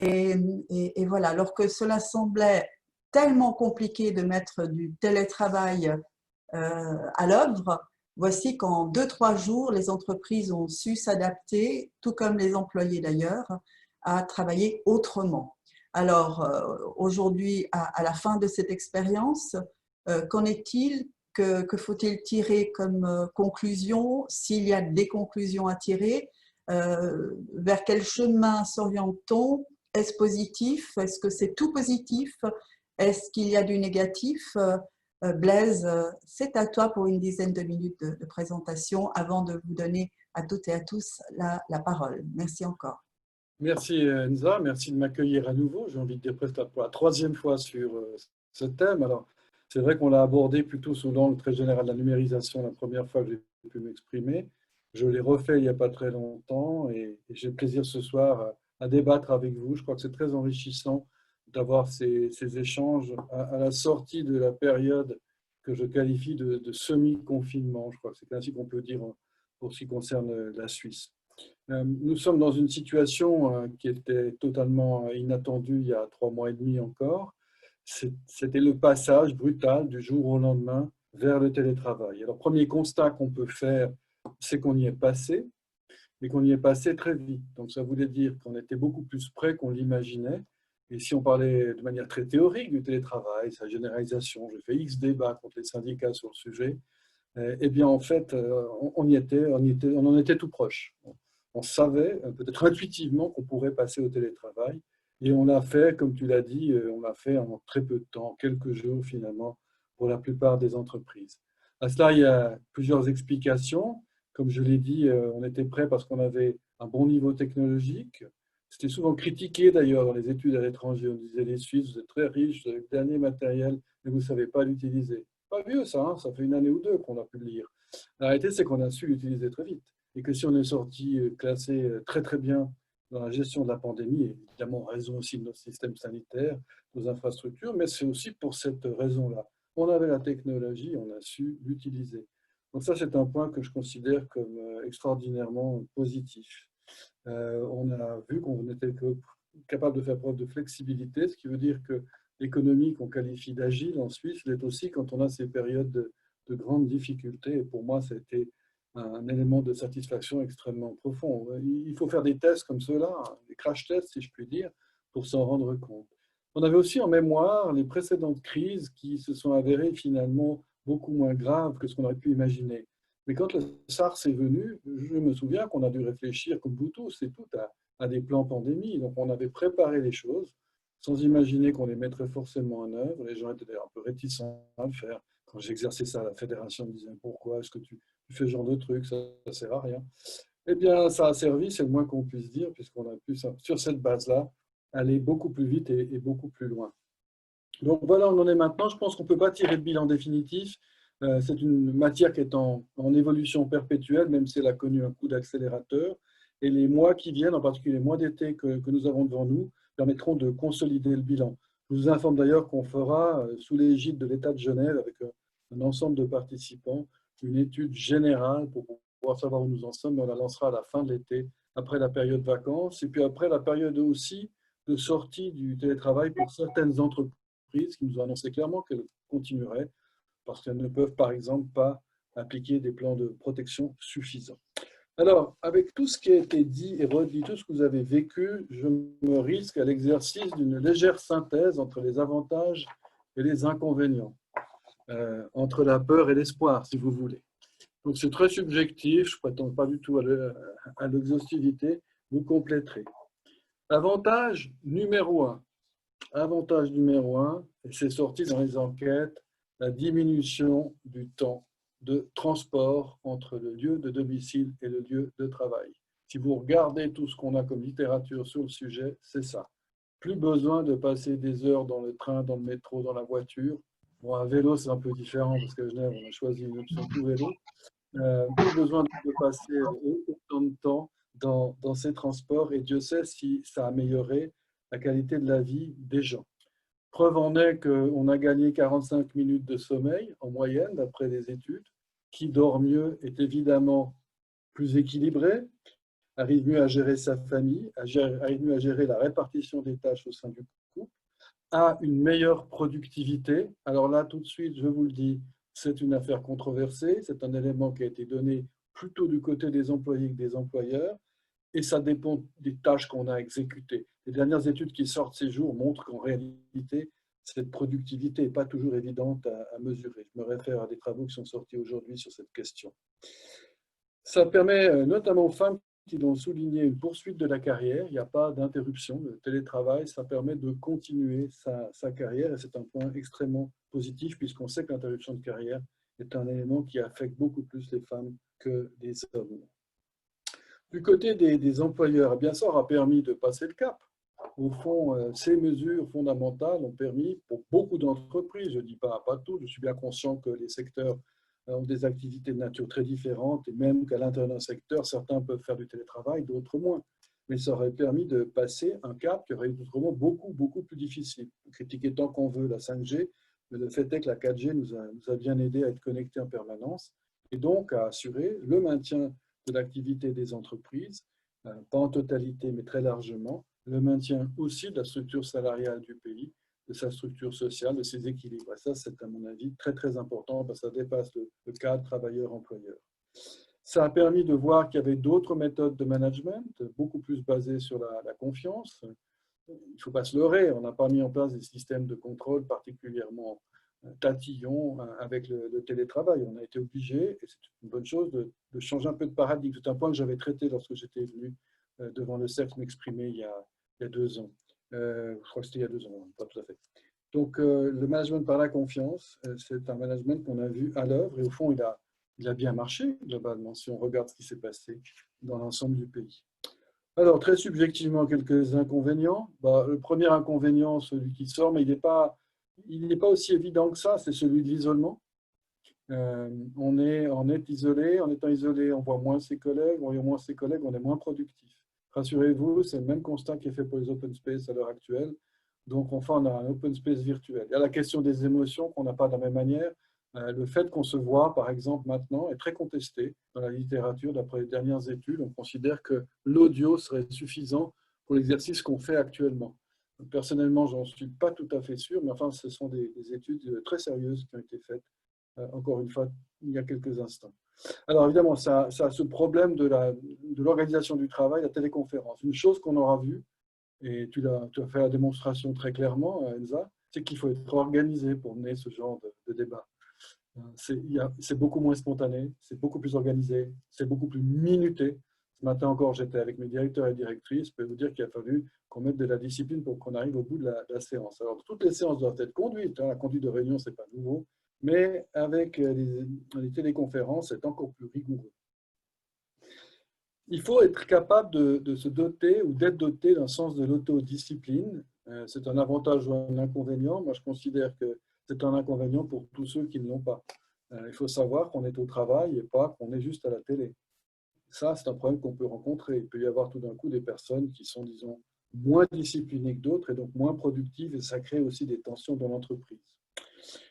Et, et voilà, alors que cela semblait tellement compliqué de mettre du télétravail à l'œuvre, voici qu'en 2-3 jours, les entreprises ont su s'adapter, tout comme les employés d'ailleurs, à travailler autrement. Alors aujourd'hui, à la fin de cette expérience, qu'en est-il? Que faut-il tirer comme conclusion? S'il y a des conclusions à tirer, vers quel chemin s'oriente-t-on? Est-ce positif? Est-ce que c'est tout positif? Est-ce qu'il y a du négatif? Blaise, c'est à toi pour une dizaine de minutes de présentation avant de vous donner à toutes et à tous la parole. Merci encore. Merci Enza, merci de m'accueillir à nouveau. J'ai envie de dire presque pour la troisième fois sur ce thème. Alors, c'est vrai qu'on l'a abordé plutôt sous l'angle très général de la numérisation la première fois que j'ai pu m'exprimer. Je l'ai refait il n'y a pas très longtemps et j'ai le plaisir ce soir à débattre avec vous. Je crois que c'est très enrichissant d'avoir ces échanges à la sortie de la période que je qualifie de semi-confinement. Je crois que c'est ainsi qu'on peut dire pour ce qui concerne la Suisse. Nous sommes dans une situation qui était totalement inattendue il y a 3 mois et demi encore. C'était le passage brutal du jour au lendemain vers le télétravail. Alors, premier constat qu'on peut faire, c'est qu'on y est passé, mais qu'on y est passé très vite. Donc, ça voulait dire qu'on était beaucoup plus près qu'on l'imaginait. Et si on parlait de manière très théorique du télétravail, sa généralisation, j'ai fait X débats contre les syndicats sur le sujet, eh bien, en fait, on en était tout proche. On savait, peut-être intuitivement, qu'on pourrait passer au télétravail. Et on l'a fait, comme tu l'as dit, on l'a fait en très peu de temps, quelques jours finalement, pour la plupart des entreprises. À cela, il y a plusieurs explications. Comme je l'ai dit, on était prêt parce qu'on avait un bon niveau technologique. C'était souvent critiqué d'ailleurs dans les études à l'étranger. On disait les Suisses, vous êtes très riches, vous avez le dernier matériel, mais vous ne savez pas l'utiliser. Pas vieux ça, hein, ça fait 1 année ou 2 qu'on a pu le lire. La réalité, c'est qu'on a su l'utiliser très vite. Et que si on est sorti classé très très bien dans la gestion de la pandémie, évidemment en raison aussi de notre système sanitaire, nos infrastructures, mais c'est aussi pour cette raison-là. On avait la technologie, on a su l'utiliser. Donc ça, c'est un point que je considère comme extraordinairement positif. On a vu qu'on était capable de faire preuve de flexibilité, ce qui veut dire que l'économie qu'on qualifie d'agile en Suisse l'est aussi quand on a ces périodes de grandes difficultés. Et pour moi, ça a été un élément de satisfaction extrêmement profond. Il faut faire des tests comme ceux-là, des crash tests, si je puis dire, pour s'en rendre compte. On avait aussi en mémoire les précédentes crises qui se sont avérées finalement beaucoup moins graves que ce qu'on aurait pu imaginer. Mais quand le SARS est venu, je me souviens qu'on a dû réfléchir, comme vous tous et toutes, à des plans pandémie. Donc on avait préparé les choses sans imaginer qu'on les mettrait forcément en œuvre. Les gens étaient un peu réticents à le faire. Quand j'exerçais ça, la fédération me disait pourquoi est-ce que tu fais ce genre de truc, ça ne sert à rien. Eh bien, ça a servi, c'est le moins qu'on puisse dire, puisqu'on a pu, sur cette base-là, aller beaucoup plus vite et beaucoup plus loin. Donc voilà, on en est maintenant. Je pense qu'on ne peut pas tirer de bilan définitif. C'est une matière qui est en évolution perpétuelle, même si elle a connu un coup d'accélérateur. Et les mois qui viennent, en particulier les mois d'été que nous avons devant nous, permettront de consolider le bilan. Je vous informe d'ailleurs qu'on fera, sous l'égide de l'État de Genève, avec un ensemble de participants, une étude générale pour pouvoir savoir où nous en sommes. On la lancera à la fin de l'été, après la période vacances, et puis après la période aussi de sortie du télétravail pour certaines entreprises qui nous ont annoncé clairement qu'elles continueraient parce qu'elles ne peuvent, par exemple, pas appliquer des plans de protection suffisants. Alors, avec tout ce qui a été dit et redit, tout ce que vous avez vécu, je me risque à l'exercice d'une légère synthèse entre les avantages et les inconvénients, entre la peur et l'espoir, si vous voulez. Donc, c'est très subjectif, je ne prétends pas du tout à l'exhaustivité, vous compléterez. Avantage numéro 1. Avantage numéro 1, et c'est sorti dans les enquêtes, la diminution du temps de transport entre le lieu de domicile et le lieu de travail. Si vous regardez tout ce qu'on a comme littérature sur le sujet, c'est ça. Plus besoin de passer des heures dans le train, dans le métro, dans la voiture. Bon, à vélo, c'est un peu différent parce qu'à Genève, on a choisi une option tout vélo. Plus besoin de passer autant de temps dans ces transports et Dieu sait si ça a amélioré la qualité de la vie des gens. Preuve en est qu'on a gagné 45 minutes de sommeil en moyenne, d'après les études. Qui dort mieux est évidemment plus équilibré, arrive mieux à gérer sa famille, arrive mieux à gérer la répartition des tâches au sein du couple, a une meilleure productivité. Alors là, tout de suite, je vous le dis, c'est une affaire controversée, c'est un élément qui a été donné plutôt du côté des employés que des employeurs, et ça dépend des tâches qu'on a exécutées. Les dernières études qui sortent ces jours montrent qu'en réalité, cette productivité n'est pas toujours évidente à mesurer. Je me réfère à des travaux qui sont sortis aujourd'hui sur cette question. Ça permet notamment aux femmes qui ont souligné une poursuite de la carrière. Il n'y a pas d'interruption. Le télétravail, ça permet de continuer sa carrière et c'est un point extrêmement positif puisqu'on sait que l'interruption de carrière est un élément qui affecte beaucoup plus les femmes que les hommes. Du côté des employeurs, bien ça aura permis de passer le cap. Au fond, ces mesures fondamentales ont permis pour beaucoup d'entreprises, je ne dis pas toutes, je suis bien conscient que les secteurs ont des activités de nature très différentes et même qu'à l'intérieur d'un secteur, certains peuvent faire du télétravail, d'autres moins. Mais ça aurait permis de passer un cap qui aurait été autrement beaucoup plus difficile. Critiquer tant qu'on veut la 5G, mais le fait est que la 4G nous a bien aidé à être connectés en permanence et donc à assurer le maintien de l'activité des entreprises, pas en totalité mais très largement, le maintien aussi de la structure salariale du pays, de sa structure sociale, de ses équilibres. Et ça, c'est à mon avis très important parce que ça dépasse le cadre travailleur-employeur. Ça a permis de voir qu'il y avait d'autres méthodes de management, beaucoup plus basées sur la confiance. Il ne faut pas se leurrer, on n'a pas mis en place des systèmes de contrôle particulièrement tatillons avec le télétravail. On a été obligé, et c'est une bonne chose, de changer un peu de paradigme. C'est un point que j'avais traité lorsque j'étais venu devant le cercle m'exprimer il y a 2 ans. Je crois que c'était il y a 2 ans, pas tout à fait. Donc, le management par la confiance, c'est un management qu'on a vu à l'œuvre et au fond, il a bien marché globalement si on regarde ce qui s'est passé dans l'ensemble du pays. Alors, très subjectivement, quelques inconvénients. Le premier inconvénient, celui qui sort, mais il n'est pas aussi évident que ça, c'est celui de l'isolement. On est isolé, en étant isolé, on voit moins ses collègues, on voit moins ses collègues, on est moins productif. Rassurez-vous, c'est le même constat qui est fait pour les open space à l'heure actuelle. Donc, enfin, on a un open space virtuel. Il y a la question des émotions qu'on n'a pas de la même manière. Le fait qu'on se voit, par exemple, maintenant, est très contesté dans la littérature. D'après les dernières études, on considère que l'audio serait suffisant pour l'exercice qu'on fait actuellement. Personnellement, j'en suis pas tout à fait sûr, mais enfin, ce sont des études très sérieuses qui ont été faites, encore une fois, il y a quelques instants. Alors, évidemment, ça a ce problème de l'organisation du travail, la téléconférence. Une chose qu'on aura vue, et tu as fait la démonstration très clairement, Elsa, c'est qu'il faut être organisé pour mener ce genre de débat. C'est beaucoup moins spontané, c'est beaucoup plus organisé, c'est beaucoup plus minuté. Ce matin encore, j'étais avec mes directeurs et directrices. Je peux vous dire qu'il a fallu qu'on mette de la discipline pour qu'on arrive au bout de la séance. Alors, toutes les séances doivent être conduites. La conduite de réunion, ce n'est pas nouveau. Mais avec les téléconférences, c'est encore plus rigoureux. Il faut être capable de se doter ou d'être doté d'un sens de l'autodiscipline. C'est un avantage ou un inconvénient. Moi, je considère que c'est un inconvénient pour tous ceux qui ne l'ont pas. Il faut savoir qu'on est au travail et pas qu'on est juste à la télé. Ça, c'est un problème qu'on peut rencontrer. Il peut y avoir tout d'un coup des personnes qui sont, disons, moins disciplinées que d'autres et donc moins productives et ça crée aussi des tensions dans l'entreprise.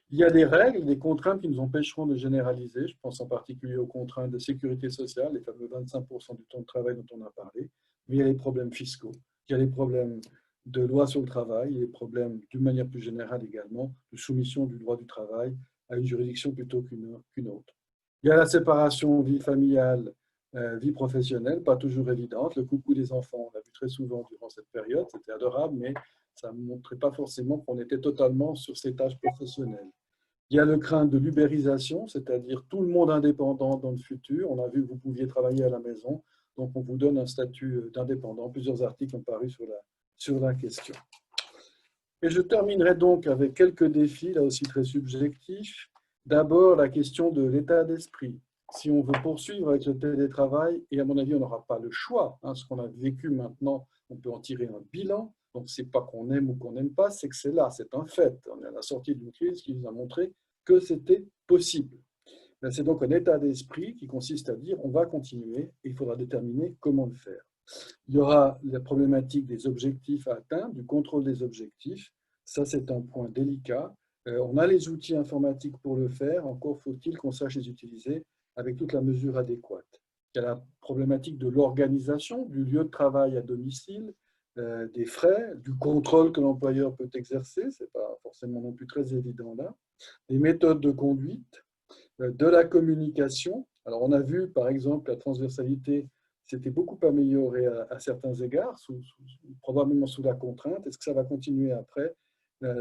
Il y a des règles, des contraintes qui nous empêcheront de généraliser. Je pense en particulier aux contraintes de sécurité sociale, les fameux 25% du temps de travail dont on a parlé. Mais il y a les problèmes fiscaux, il y a les problèmes de loi sur le travail, il y a les problèmes d'une manière plus générale également de soumission du droit du travail à une juridiction plutôt qu'une autre. Il y a la séparation vie familiale, vie professionnelle, pas toujours évidente. Le coucou des enfants, on l'a vu très souvent durant cette période, c'était adorable, mais ça ne montrait pas forcément qu'on était totalement sur ces tâches professionnelles. Il y a le crainte de l'ubérisation, c'est-à-dire tout le monde indépendant dans le futur. On a vu que vous pouviez travailler à la maison, donc on vous donne un statut d'indépendant. Plusieurs articles ont paru sur la question. Et je terminerai donc avec quelques défis, là aussi très subjectifs. D'abord, la question de l'état d'esprit. Si on veut poursuivre avec le télétravail, et à mon avis, on n'aura pas le choix, ce qu'on a vécu maintenant, on peut en tirer un bilan. Donc, ce n'est pas qu'on aime ou qu'on n'aime pas, c'est que c'est là, c'est un fait. On est à la sortie d'une crise qui nous a montré que c'était possible. C'est donc un état d'esprit qui consiste à dire on va continuer et il faudra déterminer comment le faire. Il y aura la problématique des objectifs à atteindre, du contrôle des objectifs. Ça, c'est un point délicat. On a les outils informatiques pour le faire, encore faut-il qu'on sache les utiliser avec toute la mesure adéquate. Il y a la problématique de l'organisation du lieu de travail à domicile, des frais, du contrôle que l'employeur peut exercer, ce n'est pas forcément non plus très évident là, des méthodes de conduite, de la communication. Alors, on a vu, par exemple, la transversalité s'était beaucoup améliorée à certains égards, probablement sous la contrainte. Est-ce que ça va continuer après?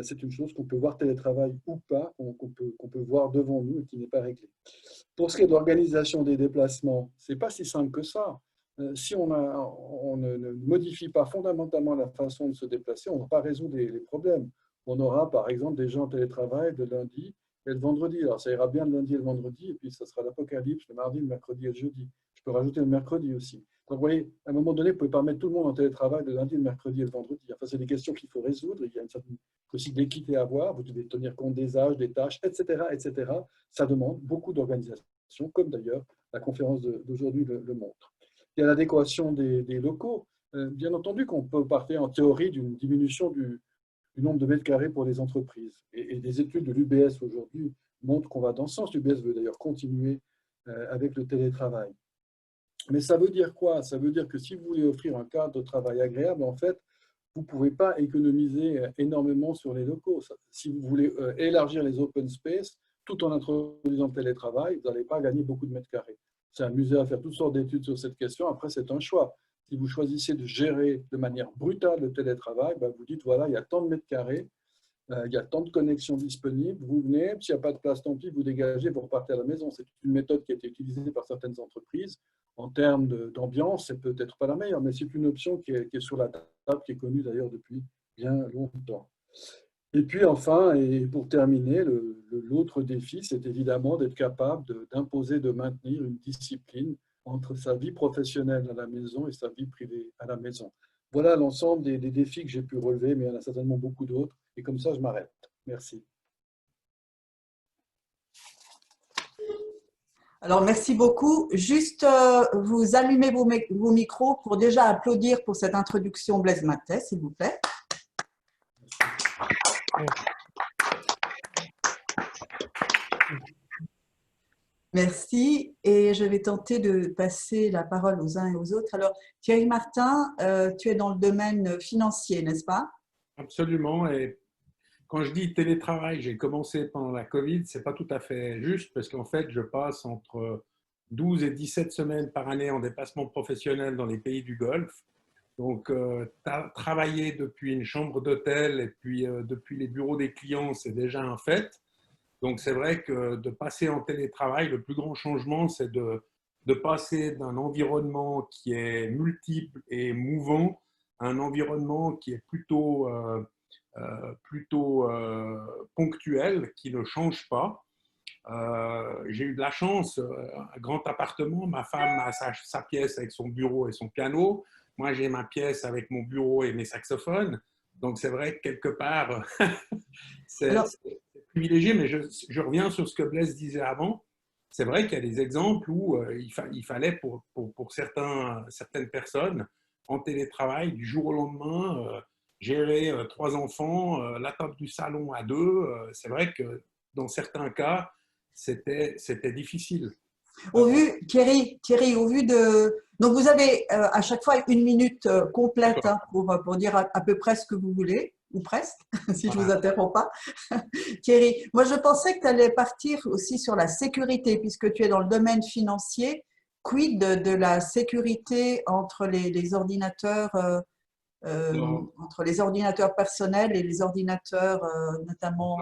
C'est une chose qu'on peut voir télétravail ou pas, qu'on peut voir devant nous et qui n'est pas réglée. Pour ce qui est de l'organisation des déplacements, ce n'est pas si simple que ça. Si on ne modifie pas fondamentalement la façon de se déplacer, on ne va pas résoudre les problèmes. On aura, par exemple, des gens en télétravail de lundi et le vendredi. Alors, ça ira bien le lundi et le vendredi, et puis ça sera l'apocalypse le mardi, le mercredi et le jeudi. Je peux rajouter le mercredi aussi. Donc, vous voyez, à un moment donné, vous ne pouvez pas mettre tout le monde en télétravail le lundi, le mercredi et le vendredi. Enfin, c'est des questions qu'il faut résoudre. Il y a une certaine aussi d'équité à avoir. Vous devez tenir compte des âges, des tâches, etc., etc. Ça demande beaucoup d'organisation, comme d'ailleurs la conférence d'aujourd'hui le montre. Il y a l'adéquation des locaux. Bien entendu qu'on peut partir en théorie d'une diminution du nombre de mètres carrés pour les entreprises. Et des études de l'UBS aujourd'hui montrent qu'on va dans ce sens. L'UBS veut d'ailleurs continuer avec le télétravail. Mais ça veut dire quoi? Ça veut dire que si vous voulez offrir un cadre de travail agréable, en fait, vous ne pouvez pas économiser énormément sur les locaux. Si vous voulez élargir les open space, tout en introduisant le télétravail, vous n'allez pas gagner beaucoup de mètres carrés. C'est amusé à faire toutes sortes d'études sur cette question. Après, c'est un choix. Si vous choisissez de gérer de manière brutale le télétravail, ben vous dites, voilà, il y a tant de mètres carrés, il y a tant de connexions disponibles, vous venez, s'il n'y a pas de place, tant pis, vous dégagez, vous repartez à la maison. C'est une méthode qui a été utilisée par certaines entreprises. En termes d'ambiance, c'est peut-être pas la meilleure, mais c'est une option qui est sur la table, qui est connue d'ailleurs depuis bien longtemps. Et puis enfin, et pour terminer, l'autre défi, c'est évidemment d'être capable d'imposer, de maintenir une discipline entre sa vie professionnelle à la maison et sa vie privée à la maison. Voilà l'ensemble des défis que j'ai pu relever, mais il y en a certainement beaucoup d'autres. Et comme ça, je m'arrête. Merci. Alors, merci beaucoup. Juste, vous allumez vos micros pour déjà applaudir pour cette introduction Blaise Mathey, s'il vous plaît. Merci. Et je vais tenter de passer la parole aux uns et aux autres. Alors, Thierry Martin, tu es dans le domaine financier, n'est-ce pas? Absolument. Et quand je dis télétravail, j'ai commencé pendant la Covid, ce n'est pas tout à fait juste parce qu'en fait, je passe entre 12 et 17 semaines par année en déplacement professionnel dans les pays du Golfe. Donc, travailler depuis une chambre d'hôtel et puis depuis les bureaux des clients, c'est déjà un fait. Donc, c'est vrai que de passer en télétravail, le plus grand changement, c'est de passer d'un environnement qui est multiple et mouvant à un environnement qui est plutôt ponctuel, qui ne change pas. J'ai eu de la chance, un grand appartement, ma femme a sa pièce avec son bureau et son piano, moi j'ai ma pièce avec mon bureau et mes saxophones, donc c'est vrai que quelque part, c'est privilégié, mais je reviens sur ce que Blaise disait avant, c'est vrai qu'il y a des exemples où il fallait pour certaines personnes en télétravail, du jour au lendemain, gérer 3 enfants, la table du salon à 2, c'est vrai que dans certains cas, c'était difficile. Thierry, au vu de… Donc, vous avez à chaque fois une minute complète hein, pour dire à peu près ce que vous voulez, ou presque, si je ne vous interromps pas. Thierry, moi, je pensais que tu allais partir aussi sur la sécurité, puisque tu es dans le domaine financier. Quid de la sécurité entre les ordinateurs entre les ordinateurs personnels et les ordinateurs notamment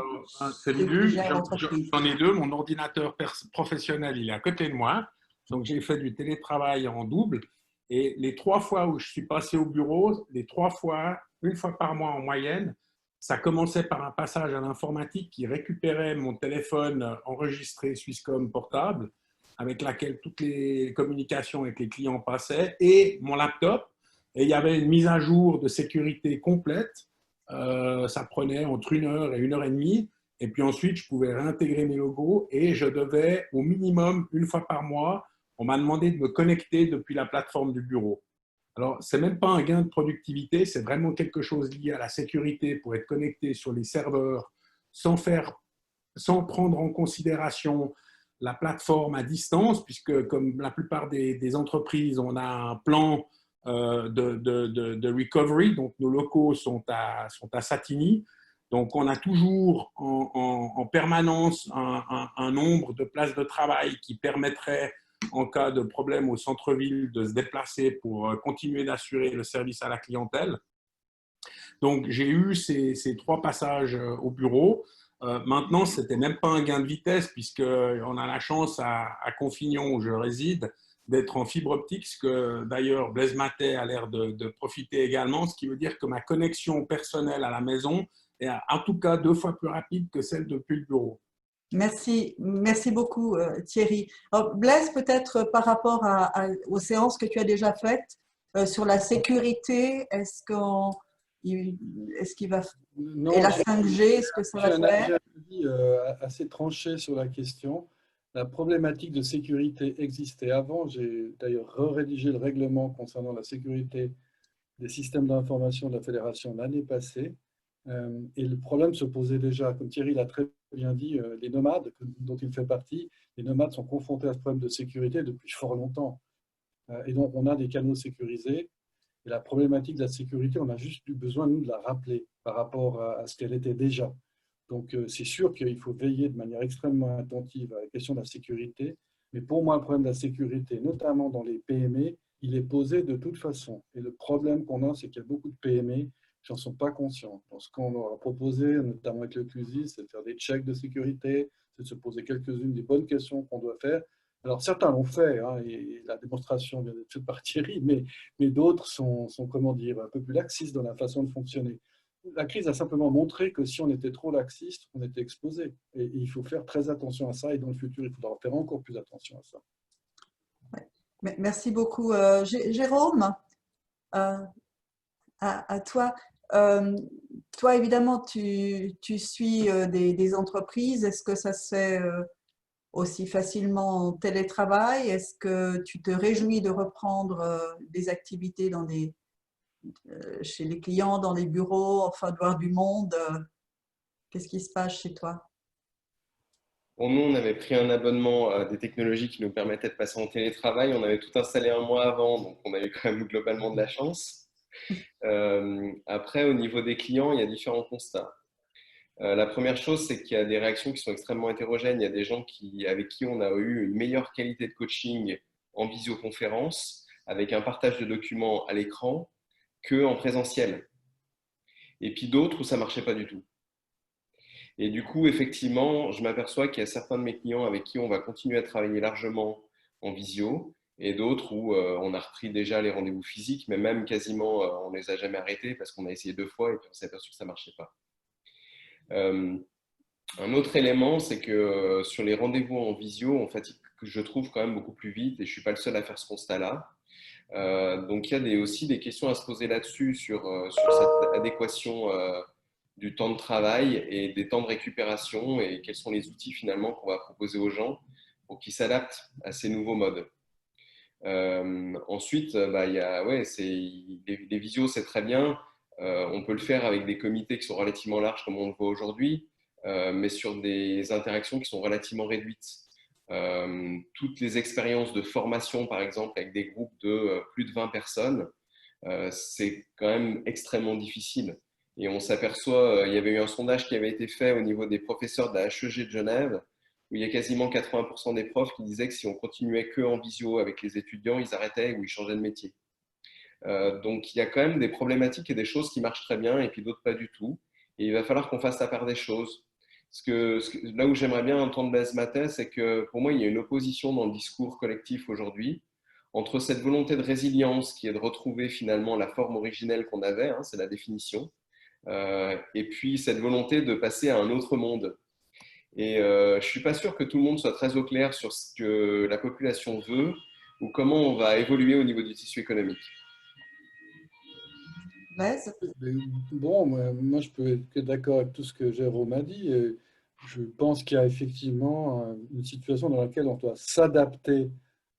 c'est Lulu, j'en ai 2. Mon ordinateur professionnel, il est à côté de moi. Donc, j'ai fait du télétravail en double. Et les 3 fois où je suis passé au bureau, les 3 fois, une fois par mois en moyenne, ça commençait par un passage à l'informatique qui récupérait mon téléphone enregistré Swisscom portable, avec laquelle toutes les communications avec les clients passaient, et mon laptop. Et il y avait une mise à jour de sécurité complète. Ça prenait entre 1 heure et 1 heure et demie. Et puis ensuite, je pouvais réintégrer mes logos et je devais, au minimum, une fois par mois, on m'a demandé de me connecter depuis la plateforme du bureau. Alors, ce n'est même pas un gain de productivité, c'est vraiment quelque chose lié à la sécurité pour être connecté sur les serveurs sans prendre en considération la plateforme à distance, puisque comme la plupart des entreprises, on a un plan de recovery, donc nos locaux sont à Satigny. Donc, on a toujours en permanence un nombre de places de travail qui permettrait, en cas de problème au centre-ville, de se déplacer pour continuer d'assurer le service à la clientèle. Donc, j'ai eu ces 3 passages au bureau. Maintenant, ce n'était même pas un gain de vitesse, puisqu'on a la chance à Confignon, où je réside, d'être en fibre optique, ce que d'ailleurs Blaise Mathey a l'air de profiter également, ce qui veut dire que ma connexion personnelle à la maison est en tout cas 2 fois plus rapide que celle depuis le bureau. Merci beaucoup Thierry. Alors, Blaise, peut-être par rapport aux séances que tu as déjà faites sur la sécurité, est-ce qu'il va… Non, et la 5G, est-ce que ça va se faire? J'ai un avis assez tranché sur la question. La problématique de sécurité existait avant. J'ai d'ailleurs rédigé le règlement concernant la sécurité des systèmes d'information de la Fédération l'année passée. Et le problème se posait déjà, comme Thierry l'a très bien dit, les nomades, dont il fait partie, les nomades sont confrontés à ce problème de sécurité depuis fort longtemps. Et donc, on a des canaux sécurisés. Et la problématique de la sécurité, on a juste eu besoin, nous, de la rappeler par rapport à ce qu'elle était déjà. Donc, c'est sûr qu'il faut veiller de manière extrêmement attentive à la question de la sécurité. Mais pour moi, le problème de la sécurité, notamment dans les PME, il est posé de toute façon. Et le problème qu'on a, c'est qu'il y a beaucoup de PME qui n'en sont pas conscients. Donc, ce qu'on leur a proposé, notamment avec le CUSI, c'est de faire des checks de sécurité, c'est de se poser quelques-unes des bonnes questions qu'on doit faire. Alors, certains l'ont fait, hein, et la démonstration vient d'être faite par Thierry, mais d'autres sont, comment dire, un peu plus laxistes dans la façon de fonctionner. La crise a simplement montré que si on était trop laxiste, on était exposé. Et il faut faire très attention à ça, et dans le futur, il faudra faire encore plus attention à ça. Merci beaucoup. Jérôme, à toi. Toi, évidemment, tu suis des entreprises. Est-ce que ça se fait aussi facilement en télétravail? Est-ce que tu te réjouis de reprendre des activités chez les clients, dans les bureaux, enfin de voir du monde? Qu'est-ce qui se passe chez toi? Bon, nous, on avait pris un abonnement à des technologies qui nous permettaient de passer en télétravail. On avait tout installé un mois avant, donc on avait quand même globalement de la chance. Après, au niveau des clients, il y a différents constats. La première chose, c'est qu'il y a des réactions qui sont extrêmement hétérogènes. Il y a des gens avec qui on a eu une meilleure qualité de coaching en visioconférence, avec un partage de documents à l'écran, qu'en présentiel. Et puis d'autres où ça ne marchait pas du tout. Et du coup, effectivement, je m'aperçois qu'il y a certains de mes clients avec qui on va continuer à travailler largement en visio, et d'autres où on a repris déjà les rendez-vous physiques, mais même quasiment on ne les a jamais arrêtés parce qu'on a essayé 2 fois et puis on s'est aperçu que ça ne marchait pas. Un autre élément, c'est que sur les rendez-vous en visio, en fait, je trouve quand même beaucoup plus vite, et je ne suis pas le seul à faire ce constat-là. Donc, il y a aussi des questions à se poser là-dessus, sur cette adéquation du temps de travail et des temps de récupération, et quels sont les outils finalement qu'on va proposer aux gens pour qu'ils s'adaptent à ces nouveaux modes. Ensuite, les visios, c'est très bien. On peut le faire avec des comités qui sont relativement larges comme on le voit aujourd'hui, mais sur des interactions qui sont relativement réduites. Toutes les expériences de formation, par exemple, avec des groupes de plus de 20 personnes, c'est quand même extrêmement difficile. Et on s'aperçoit, il y avait eu un sondage qui avait été fait au niveau des professeurs de la HEG de Genève, où il y a quasiment 80% des profs qui disaient que si on continuait que en visio avec les étudiants, ils arrêtaient ou ils changeaient de métier. Donc il y a quand même des problématiques et des choses qui marchent très bien et puis d'autres pas du tout. Et il va falloir qu'on fasse la part des choses. Là où j'aimerais bien entendre Blaise Mathey, c'est que pour moi, il y a une opposition dans le discours collectif aujourd'hui entre cette volonté de résilience qui est de retrouver finalement la forme originelle qu'on avait, hein, c'est la définition, et puis cette volonté de passer à un autre monde. Et je ne suis pas sûr que tout le monde soit très au clair sur ce que la population veut ou comment on va évoluer au niveau du tissu économique. Blaise? Bon, moi, je peux être d'accord avec tout ce que Jérôme a dit. Je pense qu'il y a effectivement une situation dans laquelle on doit s'adapter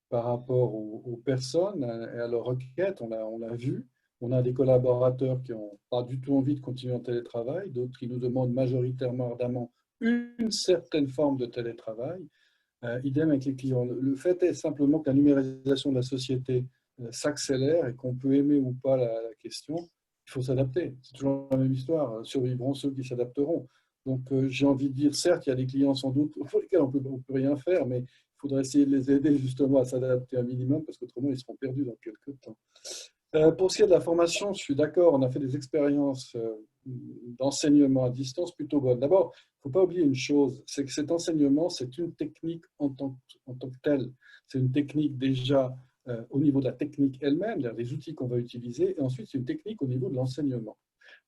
par rapport aux personnes et à leurs requêtes. On l'a vu. On a des collaborateurs qui n'ont pas du tout envie de continuer en télétravail, d'autres qui nous demandent majoritairement ardemment une certaine forme de télétravail. Idem avec les clients. Le fait est simplement que la numérisation de la société s'accélère et qu'on peut aimer ou pas la question, il faut s'adapter. C'est toujours la même histoire. Survivront ceux qui s'adapteront. Donc, j'ai envie de dire, certes, il y a des clients sans doute pour lesquels on peut rien faire, mais il faudrait essayer de les aider justement à s'adapter un minimum parce qu'autrement, ils seront perdus dans quelques temps. Pour ce qui est de la formation, je suis d'accord, on a fait des expériences d'enseignement à distance plutôt bonnes. D'abord, il ne faut pas oublier une chose, c'est que cet enseignement, c'est une technique en tant que telle. C'est une technique déjà au niveau de la technique elle-même, des outils qu'on va utiliser, et ensuite c'est une technique au niveau de l'enseignement.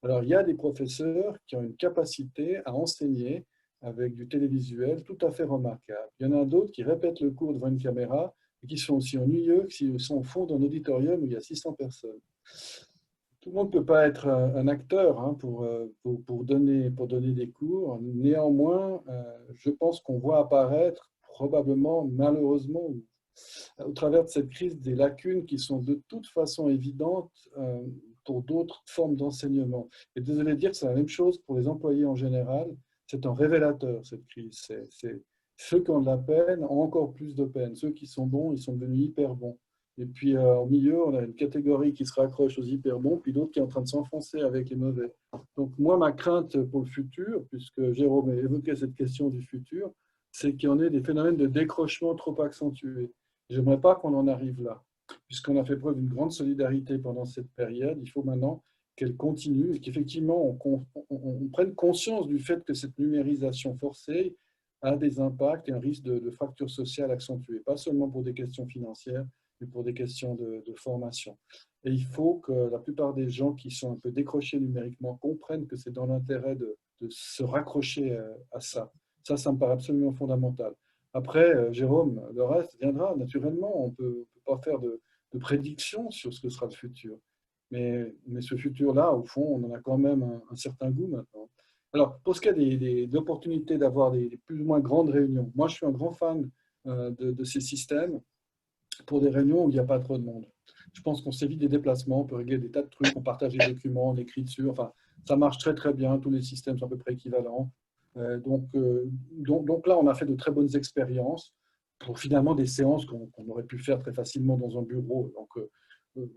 Alors, il y a des professeurs qui ont une capacité à enseigner avec du télévisuel tout à fait remarquable. Il y en a d'autres qui répètent le cours devant une caméra et qui sont aussi ennuyeux que s'ils sont au fond d'un auditorium où il y a 600 personnes. Tout le monde ne peut pas être un acteur hein, pour donner des cours. Néanmoins, je pense qu'on voit apparaître probablement, malheureusement, au travers de cette crise, des lacunes qui sont de toute façon évidentes pour d'autres formes d'enseignement. Et désolé de dire que c'est la même chose pour les employés en général. C'est un révélateur, cette crise. Ceux qui ont de la peine ont encore plus de peine. Ceux qui sont bons, ils sont devenus hyper bons. Et puis au milieu, on a une catégorie qui se raccroche aux hyper bons, puis d'autres qui est en train de s'enfoncer avec les mauvais. Donc moi, ma crainte pour le futur, puisque Jérôme a évoqué cette question du futur, c'est qu'il y en ait des phénomènes de décrochement trop accentués. J'aimerais pas qu'on en arrive là. Puisqu'on a fait preuve d'une grande solidarité pendant cette période, il faut maintenant qu'elle continue et qu'effectivement on prenne conscience du fait que cette numérisation forcée a des impacts et un risque de fracture sociale accentuée, pas seulement pour des questions financières, mais pour des questions de formation. Et il faut que la plupart des gens qui sont un peu décrochés numériquement comprennent que c'est dans l'intérêt de se raccrocher à ça. Ça me paraît absolument fondamental. Après, Jérôme, le reste viendra naturellement. On ne peut pas faire de prédictions sur ce que sera le futur. Mais ce futur-là, au fond, on en a quand même un certain goût maintenant. Alors, pour ce qui est des opportunités d'avoir des plus ou moins grandes réunions, moi, je suis un grand fan de ces systèmes pour des réunions où il n'y a pas trop de monde. Je pense qu'on s'évite des déplacements, on peut régler des tas de trucs, on partage les documents, on écrit dessus. Enfin, ça marche très, très bien. Tous les systèmes sont à peu près équivalents. Donc là, on a fait de très bonnes expériences pour finalement des séances qu'on aurait pu faire très facilement dans un bureau. Donc,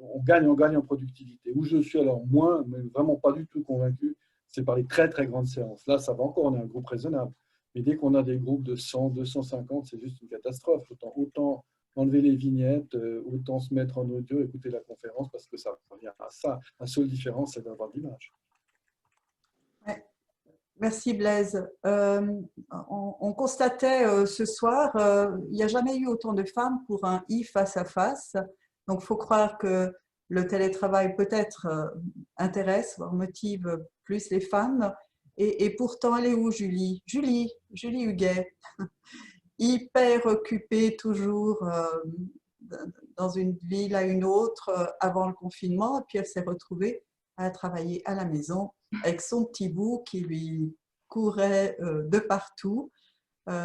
on gagne en productivité. Où je suis alors moins, mais vraiment pas du tout convaincu, c'est par les très, très grandes séances. Là, ça va encore, on est un groupe raisonnable. Mais dès qu'on a des groupes de 100, 250, c'est juste une catastrophe. Autant enlever les vignettes, autant se mettre en audio, écouter la conférence, parce que ça revient à ça. La seule différence, c'est d'avoir l'image. Ouais. Merci Blaise. On constatait ce soir, il n'y a jamais eu autant de femmes pour un I face à face. Donc, il faut croire que le télétravail peut-être intéresse, voire motive plus les femmes. Et pourtant, elle est où Julie Huguet, hyper occupée toujours dans une ville à une autre avant le confinement. Et puis, elle s'est retrouvée à travailler à la maison avec son petit bout qui lui courait de partout.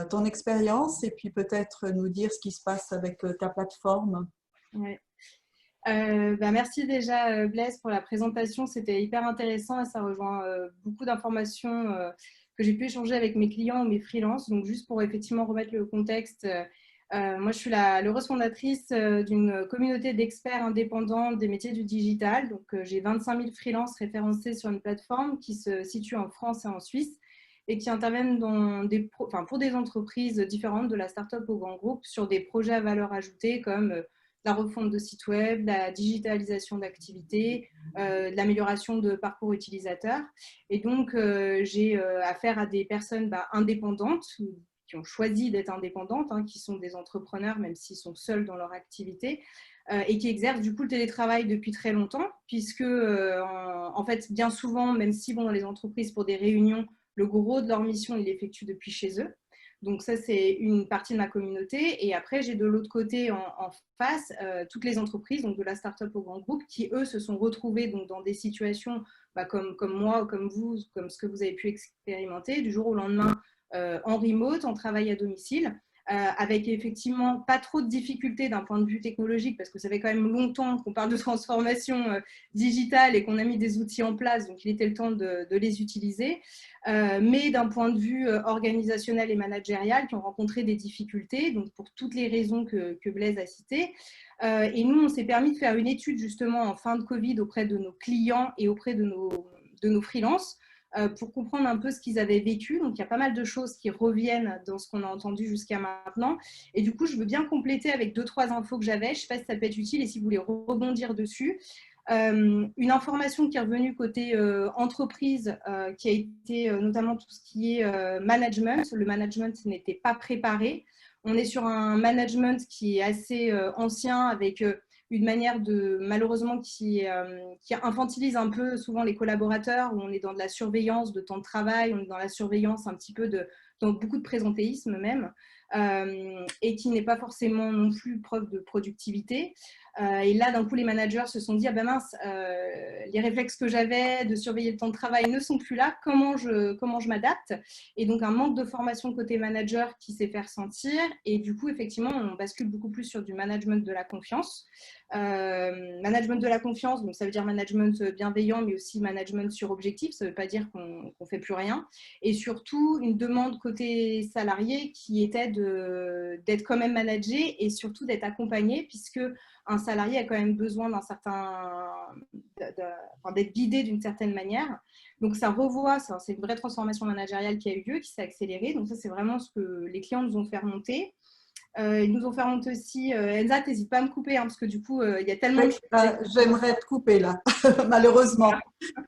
Ton expérience et puis peut-être nous dire ce qui se passe avec ta plateforme. Ouais. Merci déjà Blaise pour la présentation, c'était hyper intéressant et ça rejoint beaucoup d'informations que j'ai pu échanger avec mes clients ou mes freelances. Donc juste pour effectivement remettre le contexte, moi je suis l'heureuse fondatrice d'une communauté d'experts indépendants des métiers du digital. Donc j'ai 25 000 freelances référencés sur une plateforme qui se situe en France et en Suisse et qui interviennent pour des entreprises différentes, de la start-up au grand groupe, sur des projets à valeur ajoutée comme la refonte de sites web, la digitalisation d'activités, l'amélioration de parcours utilisateurs. Et donc, j'ai affaire à des personnes indépendantes, qui ont choisi d'être indépendantes, qui sont des entrepreneurs, même s'ils sont seuls dans leur activité, et qui exercent du coup le télétravail depuis très longtemps, puisque en fait, bien souvent, même si dans les entreprises, pour des réunions, le gros de leur mission, ils l'effectuent depuis chez eux. Donc ça, c'est une partie de ma communauté. Et après, j'ai de l'autre côté en face toutes les entreprises, donc de la start-up au grand groupe, qui, eux, se sont retrouvés donc, dans des situations comme moi, comme vous, comme ce que vous avez pu expérimenter, du jour au lendemain, en remote, en travail à domicile, avec effectivement pas trop de difficultés d'un point de vue technologique, parce que ça fait quand même longtemps qu'on parle de transformation digitale et qu'on a mis des outils en place, donc il était le temps de les utiliser. Mais d'un point de vue organisationnel et managérial, qui ont rencontré des difficultés, donc pour toutes les raisons que Blaise a citées. Et nous, on s'est permis de faire une étude justement en fin de Covid auprès de nos clients et auprès de nos freelances pour comprendre un peu ce qu'ils avaient vécu. Donc, il y a pas mal de choses qui reviennent dans ce qu'on a entendu jusqu'à maintenant. Et du coup, je veux bien compléter avec 2-3 infos que j'avais. Je ne sais pas si ça peut être utile et si vous voulez rebondir dessus. Une information qui est revenue côté entreprise, qui a été notamment tout ce qui est management. Le management n'était pas préparé. On est sur un management qui est assez ancien, avec une manière malheureusement qui infantilise un peu souvent les collaborateurs, où on est dans de la surveillance de temps de travail, on est dans la surveillance un petit peu dans beaucoup de présentéisme même, et qui n'est pas forcément non plus preuve de productivité. Et là, d'un coup, les managers se sont dit « Ah ben mince, les réflexes que j'avais de surveiller le temps de travail ne sont plus là, comment je m'adapte ?» Et donc, un manque de formation côté manager qui s'est fait ressentir. Et du coup, effectivement, on bascule beaucoup plus sur du management de la confiance. Management de la confiance, donc ça veut dire management bienveillant, mais aussi management sur objectif. Ça ne veut pas dire qu'on ne fait plus rien. Et surtout, une demande côté salarié qui était d'être quand même managé et surtout d'être accompagné, puisque un salarié a quand même besoin d'être guidé d'une certaine manière. Donc, ça revoit, c'est une vraie transformation managériale qui a eu lieu, qui s'est accélérée. Donc, ça, c'est vraiment ce que les clients nous ont fait remonter. Ils nous ont fait remonter aussi… Enza, n'hésite pas à me couper, hein, parce que du coup, il y a tellement de choses. J'aimerais te couper là, malheureusement.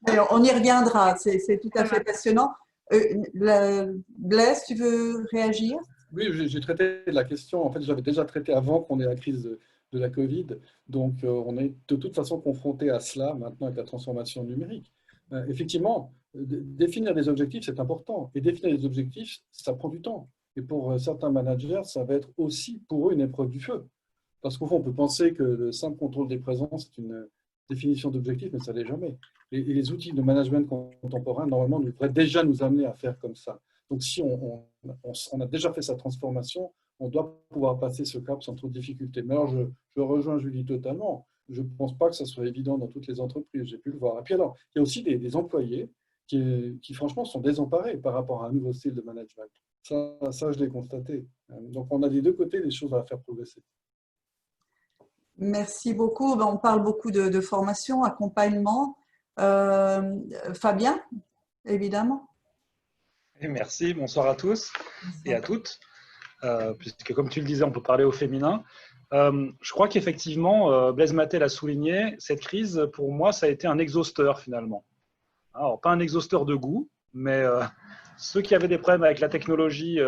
Mais on y reviendra, c'est tout à fait passionnant. Blaise, tu veux réagir? Oui, j'ai traité la question. En fait, j'avais déjà traité avant qu'on ait la crise de la Covid. Donc, on est de toute façon confronté à cela maintenant avec la transformation numérique. Effectivement, définir des objectifs, c'est important. Et définir des objectifs, ça prend du temps. Et pour certains managers, ça va être aussi pour eux une épreuve du feu. Parce qu'au fond, on peut penser que le simple contrôle des présences, c'est une définition d'objectif, mais ça ne l'est jamais. Et les outils de management contemporain, normalement, devraient déjà nous amener à faire comme ça. Donc, si on a déjà fait sa transformation, on doit pouvoir passer ce cap sans trop de difficultés. Mais alors, je rejoins Julie totalement. Je ne pense pas que ça soit évident dans toutes les entreprises. J'ai pu le voir. Et puis alors, il y a aussi des employés qui, franchement, sont désemparés par rapport à un nouveau style de management. Ça, je l'ai constaté. Donc, on a des deux côtés des choses à faire progresser. Merci beaucoup. On parle beaucoup de formation, accompagnement. Fabien, évidemment. Merci, bonsoir à tous et à toutes. Puisque, comme tu le disais, on peut parler au féminin. Je crois qu'effectivement, Blaise Mathey l'a souligné, cette crise, pour moi, ça a été un exhausteur finalement. Alors, pas un exhausteur de goût, mais ceux qui avaient des problèmes avec la technologie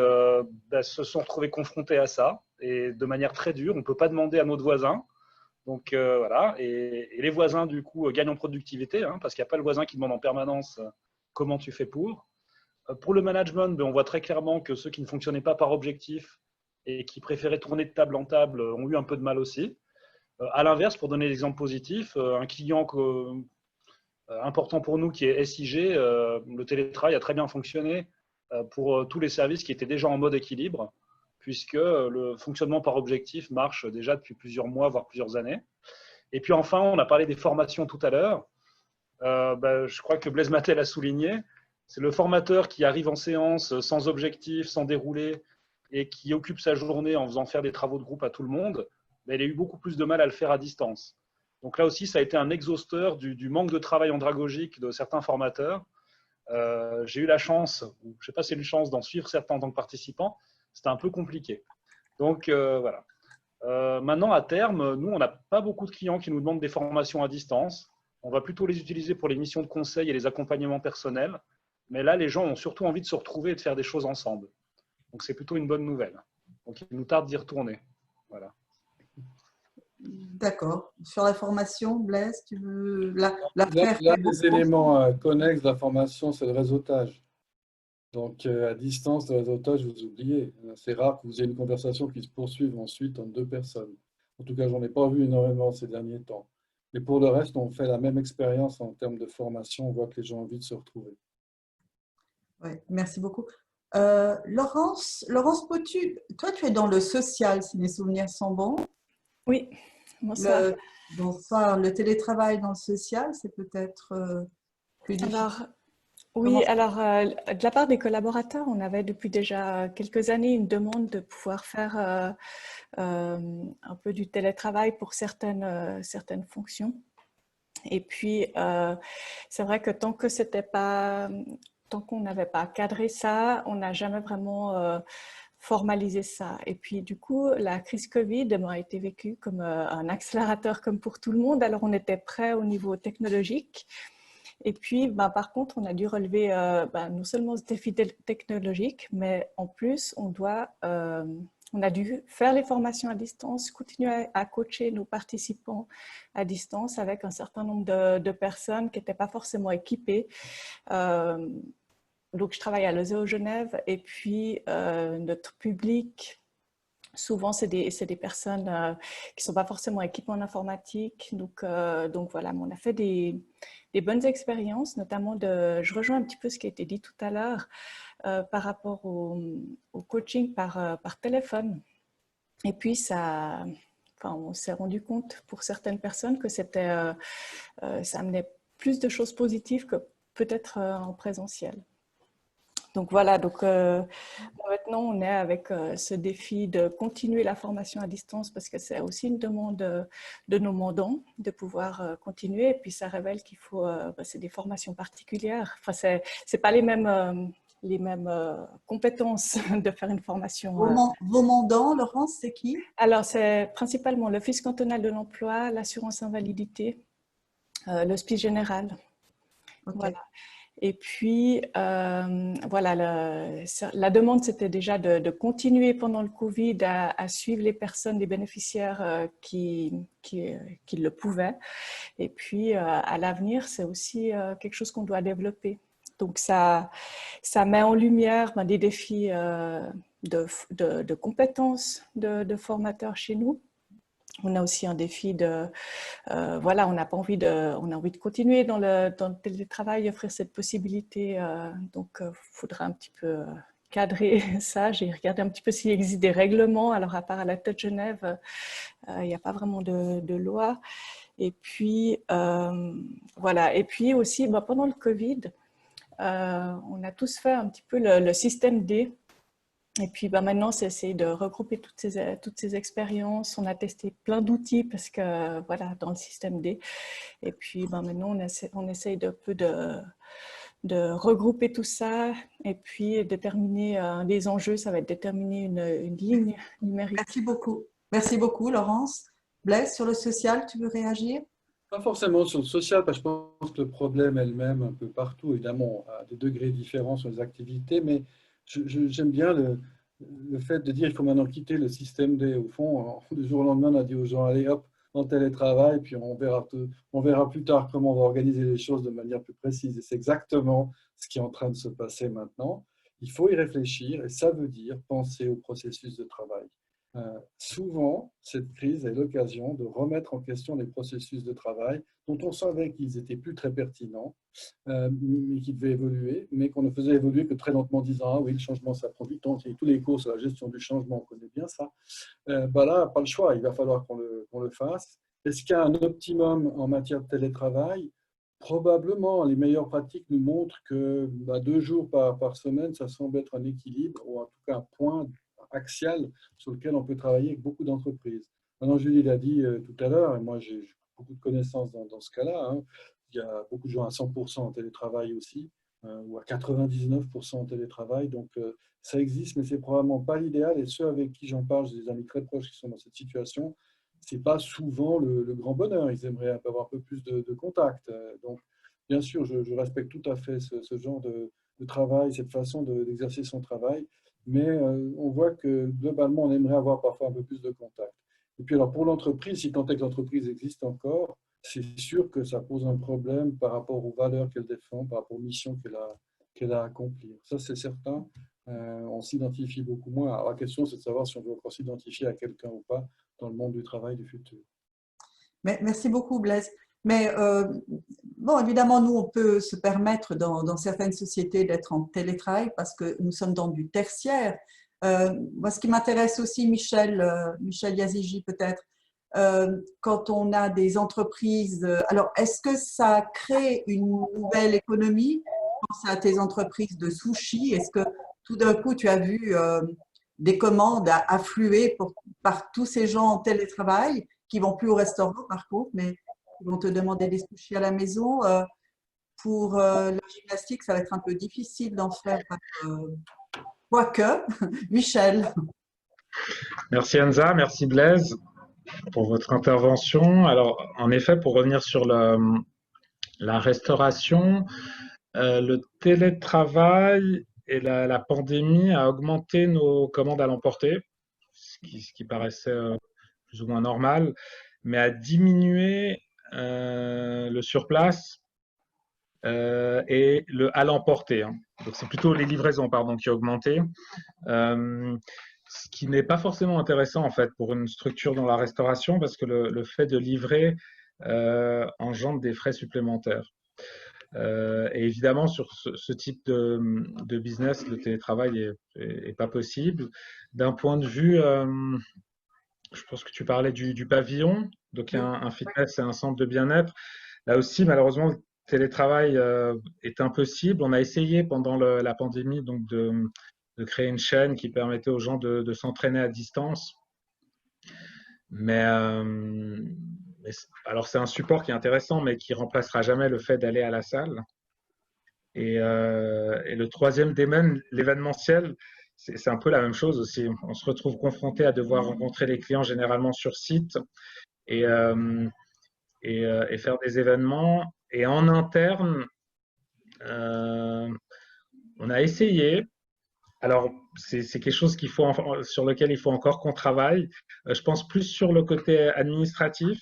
se sont retrouvés confrontés à ça, et de manière très dure. On ne peut pas demander à notre voisin. Donc voilà, et les voisins, du coup, gagnent en productivité, parce qu'il n'y a pas le voisin qui demande en permanence comment tu fais pour. Pour le management, on voit très clairement que ceux qui ne fonctionnaient pas par objectif et qui préféraient tourner de table en table ont eu un peu de mal aussi. À l'inverse, pour donner l'exemple positif, un client important pour nous qui est SIG, le télétravail a très bien fonctionné pour tous les services qui étaient déjà en mode équilibre, puisque le fonctionnement par objectif marche déjà depuis plusieurs mois, voire plusieurs années. Et puis enfin, on a parlé des formations tout à l'heure. Je crois que Blaise Mathey l'a souligné. C'est le formateur qui arrive en séance sans objectif, sans déroulé, et qui occupe sa journée en faisant faire des travaux de groupe à tout le monde. Mais il a eu beaucoup plus de mal à le faire à distance. Donc là aussi, ça a été un exhausteur du manque de travail andragogique de certains formateurs. J'ai eu la chance, ou je ne sais pas si j'ai eu une chance d'en suivre certains en tant que participant. C'était un peu compliqué. Donc voilà. Maintenant, à terme, nous, on n'a pas beaucoup de clients qui nous demandent des formations à distance. On va plutôt les utiliser pour les missions de conseil et les accompagnements personnels. Mais là, les gens ont surtout envie de se retrouver et de faire des choses ensemble. Donc, c'est plutôt une bonne nouvelle. Donc, il nous tarde d'y retourner. Voilà. D'accord. Sur la formation, Blaise, tu veux L'un des éléments connexes de la formation, c'est le réseautage. Donc, à distance, le réseautage, vous oubliez. C'est rare que vous ayez une conversation qui se poursuive ensuite entre deux personnes. En tout cas, j'en ai pas vu énormément ces derniers temps. Et pour le reste, on fait la même expérience en termes de formation. On voit que les gens ont envie de se retrouver. Oui, merci beaucoup. Laurence Potu, toi tu es dans le social, si mes souvenirs sont bons. Oui, bonsoir. Bonsoir. Le télétravail dans le social, c'est peut-être plus difficile. Alors, oui, alors de la part des collaborateurs, on avait depuis déjà quelques années une demande de pouvoir faire un peu du télétravail pour certaines fonctions. Et puis, c'est vrai que tant qu'on n'avait pas cadré ça, on n'a jamais vraiment formalisé ça. Et puis, du coup, la crise Covid a été vécue comme un accélérateur comme pour tout le monde. Alors, on était prêt au niveau technologique. Et puis, par contre, on a dû relever non seulement ce défi technologique, mais en plus, on a dû faire les formations à distance, continuer à coacher nos participants à distance avec un certain nombre de personnes qui n'étaient pas forcément équipées. Donc, je travaille à l'ESO Genève et puis notre public, souvent, c'est des personnes qui ne sont pas forcément équipées en informatique. Donc voilà, on a fait des bonnes expériences, notamment je rejoins un petit peu ce qui a été dit tout à l'heure par rapport au coaching par téléphone. Et puis, on s'est rendu compte pour certaines personnes que ça amenait plus de choses positives que peut-être en présentiel. Donc voilà, maintenant on est avec ce défi de continuer la formation à distance parce que c'est aussi une demande de nos mandants de pouvoir continuer. Et puis ça révèle qu'il faut, c'est des formations particulières. Enfin, c'est pas les mêmes compétences de faire une formation. Vos mandants, Laurence, c'est qui? Alors c'est principalement l'Office cantonal de l'emploi, l'assurance invalidité, l'Hospice général. Okay. Voilà. Et puis, voilà, la demande, c'était déjà de continuer pendant le Covid à suivre les personnes, les bénéficiaires qui le pouvaient. Et puis, à l'avenir, c'est aussi quelque chose qu'on doit développer. Donc, ça met en lumière des défis de compétences de formateurs chez nous. On a aussi un défi voilà, on a envie de continuer dans le télétravail, offrir cette possibilité. Donc, il faudra un petit peu cadrer ça. J'ai regardé un petit peu s'il existe des règlements. Alors, à part à la TED Genève, il n'y a pas vraiment de loi. Et puis, voilà. Et puis aussi, pendant le Covid, on a tous fait un petit peu le système D. Et puis maintenant, c'est essayer de regrouper toutes ces expériences. On a testé plein d'outils parce que, voilà, dans le système D. Et puis maintenant, on essaye de regrouper tout ça et puis déterminer les enjeux. Ça va être déterminer une ligne numérique. Merci beaucoup. Merci beaucoup, Laurence. Blaise, sur le social, tu veux réagir? Pas forcément sur le social, parce que je pense que le problème est le même un peu partout, évidemment, à des degrés différents sur les activités, mais j'aime bien le fait de dire qu'il faut maintenant quitter le système D. Au fond, du jour au lendemain, on a dit aux gens, allez hop, en télétravail, puis on verra plus tard comment on va organiser les choses de manière plus précise. Et c'est exactement ce qui est en train de se passer maintenant. Il faut y réfléchir, et ça veut dire penser au processus de travail. Souvent, cette crise est l'occasion de remettre en question les processus de travail dont on savait qu'ils étaient plus très pertinents, mais qui devaient évoluer, mais qu'on ne faisait évoluer que très lentement, en disant « Ah oui, le changement, ça prend du temps. » Il y a tous les cours sur la gestion du changement, on connaît bien ça. Là, pas le choix, il va falloir qu'on le fasse. Est-ce qu'il y a un optimum en matière de télétravail? Probablement, les meilleures pratiques nous montrent que 2 jours par semaine, ça semble être un équilibre, ou en tout cas un point axial sur lequel on peut travailler avec beaucoup d'entreprises. Maintenant, Julie l'a dit tout à l'heure, et moi j'ai beaucoup de connaissances dans ce cas-là. Hein. Il y a beaucoup de gens à 100% en télétravail aussi, ou à 99% en télétravail. Donc ça existe, mais c'est probablement pas l'idéal. Et ceux avec qui j'en parle, j'ai des amis très proches qui sont dans cette situation, c'est pas souvent le grand bonheur. Ils aimeraient avoir un peu plus de contact. Donc, bien sûr, je respecte tout à fait ce genre de travail, cette façon d'exercer son travail. Mais on voit que globalement, on aimerait avoir parfois un peu plus de contact. Et puis alors pour l'entreprise, si tant est que l'entreprise existe encore, c'est sûr que ça pose un problème par rapport aux valeurs qu'elle défend, par rapport aux missions qu'elle a à accomplir. Ça, c'est certain. On s'identifie beaucoup moins. Alors, la question, c'est de savoir si on veut encore s'identifier à quelqu'un ou pas dans le monde du travail du futur. Merci beaucoup, Blaise. Mais bon, évidemment, nous, on peut se permettre dans certaines sociétés d'être en télétravail parce que nous sommes dans du tertiaire. Moi, ce qui m'intéresse aussi, Michel Yazigi peut-être, quand on a des entreprises, alors est-ce que ça crée une nouvelle économie? Je pense à tes entreprises de sushi. Est-ce que tout d'un coup, tu as vu des commandes affluer par tous ces gens en télétravail qui vont plus au restaurant par contre, mais qui vont te demander des sushis à la maison? Pour la gymnastique, ça va être un peu difficile d'en faire, quoique. Michel. Merci Anza, merci Blaise pour votre intervention. Alors, en effet, pour revenir sur la restauration, le télétravail et la pandémie a augmenté nos commandes à l'emporter, ce qui paraissait plus ou moins normal, mais a diminué le surplace et le à l'emporter. Hein. Donc, c'est plutôt les livraisons, pardon, qui ont augmenté. Ce qui n'est pas forcément intéressant en fait pour une structure dans la restauration parce que le fait de livrer engendre des frais supplémentaires. Et évidemment, sur ce type de business, le télétravail est pas possible. D'un point de vue, je pense que tu parlais du pavillon, donc il y a un fitness et un centre de bien-être. Là aussi, malheureusement, le télétravail est impossible. On a essayé pendant la pandémie donc de créer une chaîne qui permettait aux gens de s'entraîner à distance. Mais alors c'est un support qui est intéressant, mais qui remplacera jamais le fait d'aller à la salle. Et le troisième domaine, l'événementiel, c'est un peu la même chose aussi. On se retrouve confronté à devoir rencontrer les clients généralement sur site et faire des événements. Et en interne, on a essayé. Alors, c'est quelque chose sur lequel il faut encore qu'on travaille. Je pense plus sur le côté administratif,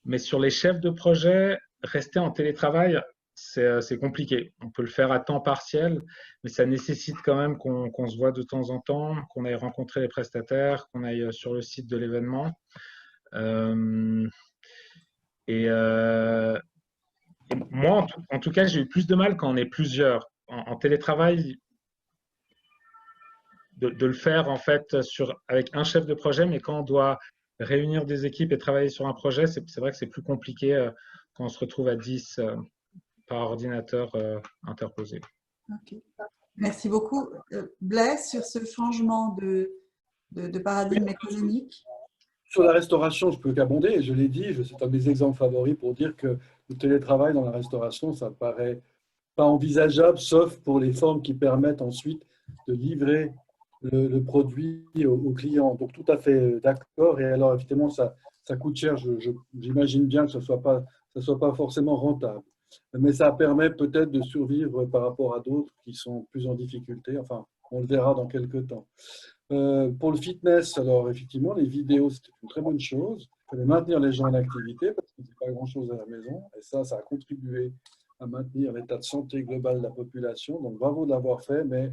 mais sur les chefs de projet, rester en télétravail, c'est compliqué. On peut le faire à temps partiel, mais ça nécessite quand même qu'on se voit de temps en temps, qu'on aille rencontrer les prestataires, qu'on aille sur le site de l'événement. Et moi, en tout cas, j'ai eu plus de mal quand on est plusieurs. En télétravail, de le faire en fait avec un chef de projet, mais quand on doit réunir des équipes et travailler sur un projet, c'est vrai que c'est plus compliqué quand on se retrouve à 10 par ordinateur interposé. Okay. Merci beaucoup. Blaise, sur ce changement de paradigme économique? Sur la restauration, je peux qu'abonder, je l'ai dit, c'est un des exemples favoris pour dire que le télétravail dans la restauration, ça ne paraît pas envisageable, sauf pour les formes qui permettent ensuite de livrer le produit au client. Donc, tout à fait d'accord. Et alors, effectivement, ça coûte cher. J'imagine bien que ce ne soit pas forcément rentable. Mais ça permet peut-être de survivre par rapport à d'autres qui sont plus en difficulté. Enfin, on le verra dans quelques temps. Pour le fitness, alors effectivement, les vidéos, c'est une très bonne chose. Il fallait maintenir les gens en activité parce qu'ils n'ont pas grand-chose à la maison. Et ça a contribué à maintenir l'état de santé global de la population. Donc, bravo de l'avoir fait, mais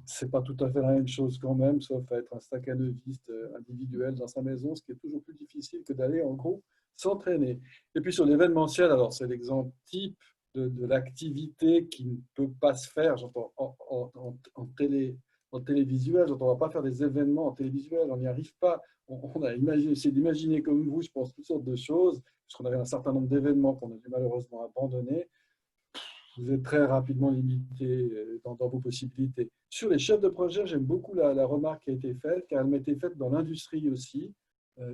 ce n'est pas tout à fait la même chose quand même, sauf à être un stacanoviste individuel dans sa maison, ce qui est toujours plus difficile que d'aller en groupe s'entraîner. Et puis sur l'événementiel, alors c'est l'exemple type de l'activité qui ne peut pas se faire, j'entends en télévisuel, j'entends on ne va pas faire des événements en télévisuel, on n'y arrive pas. On a essayé d'imaginer comme vous, je pense, toutes sortes de choses, puisqu'on avait un certain nombre d'événements qu'on a dû malheureusement abandonner. Vous êtes très rapidement limité dans vos possibilités. Sur les chefs de projet, j'aime beaucoup la remarque qui a été faite, car elle m'a été faite dans l'industrie aussi.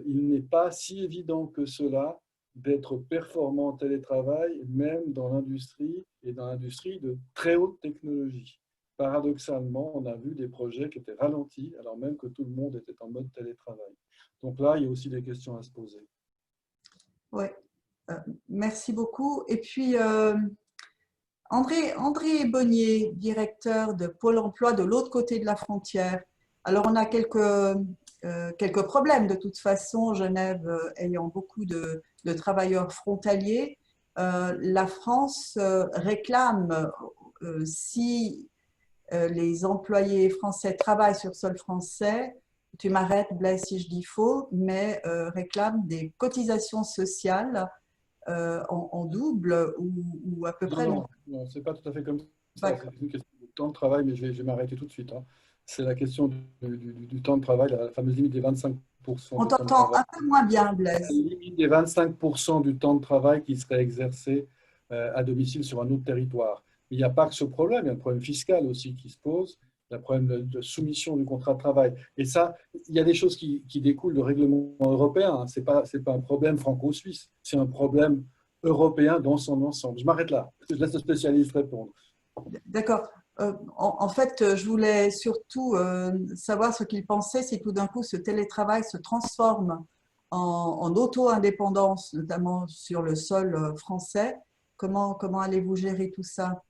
Il n'est pas si évident que cela d'être performant en télétravail, même dans l'industrie et dans l'industrie de très haute technologie. Paradoxalement, on a vu des projets qui étaient ralentis, alors même que tout le monde était en mode télétravail. Donc là, il y a aussi des questions à se poser. Oui, merci beaucoup. Et puis, André Bonnier, directeur de Pôle emploi de l'autre côté de la frontière. Alors, on a quelques problèmes de toute façon, Genève ayant beaucoup de travailleurs frontaliers. La France réclame, si les employés français travaillent sur sol français, tu m'arrêtes Blaise si je dis faux, mais réclame des cotisations sociales en double ou à peu près? Non, ce n'est pas tout à fait comme ça. D'accord. C'est une question de temps de travail, mais je vais m'arrêter tout de suite, hein. C'est la question du temps de travail, la fameuse limite des 25% On du temps de t'entend travail. un peu moins bien, La Blaise. limite des 25% du temps de travail qui serait exercé à domicile sur un autre territoire. Mais il n'y a pas que ce problème, il y a un problème fiscal aussi qui se pose, il y a un problème de soumission du contrat de travail. Et ça, il y a des choses qui découlent du règlement européen, hein. Ce n'est pas un problème franco-suisse, c'est un problème européen dans son ensemble. Je m'arrête là, je laisse le spécialiste répondre. D'accord. En fait, je voulais surtout savoir ce qu'il pensait si tout d'un coup ce télétravail se transforme en auto-indépendance, notamment sur le sol français. Comment allez-vous gérer tout ça?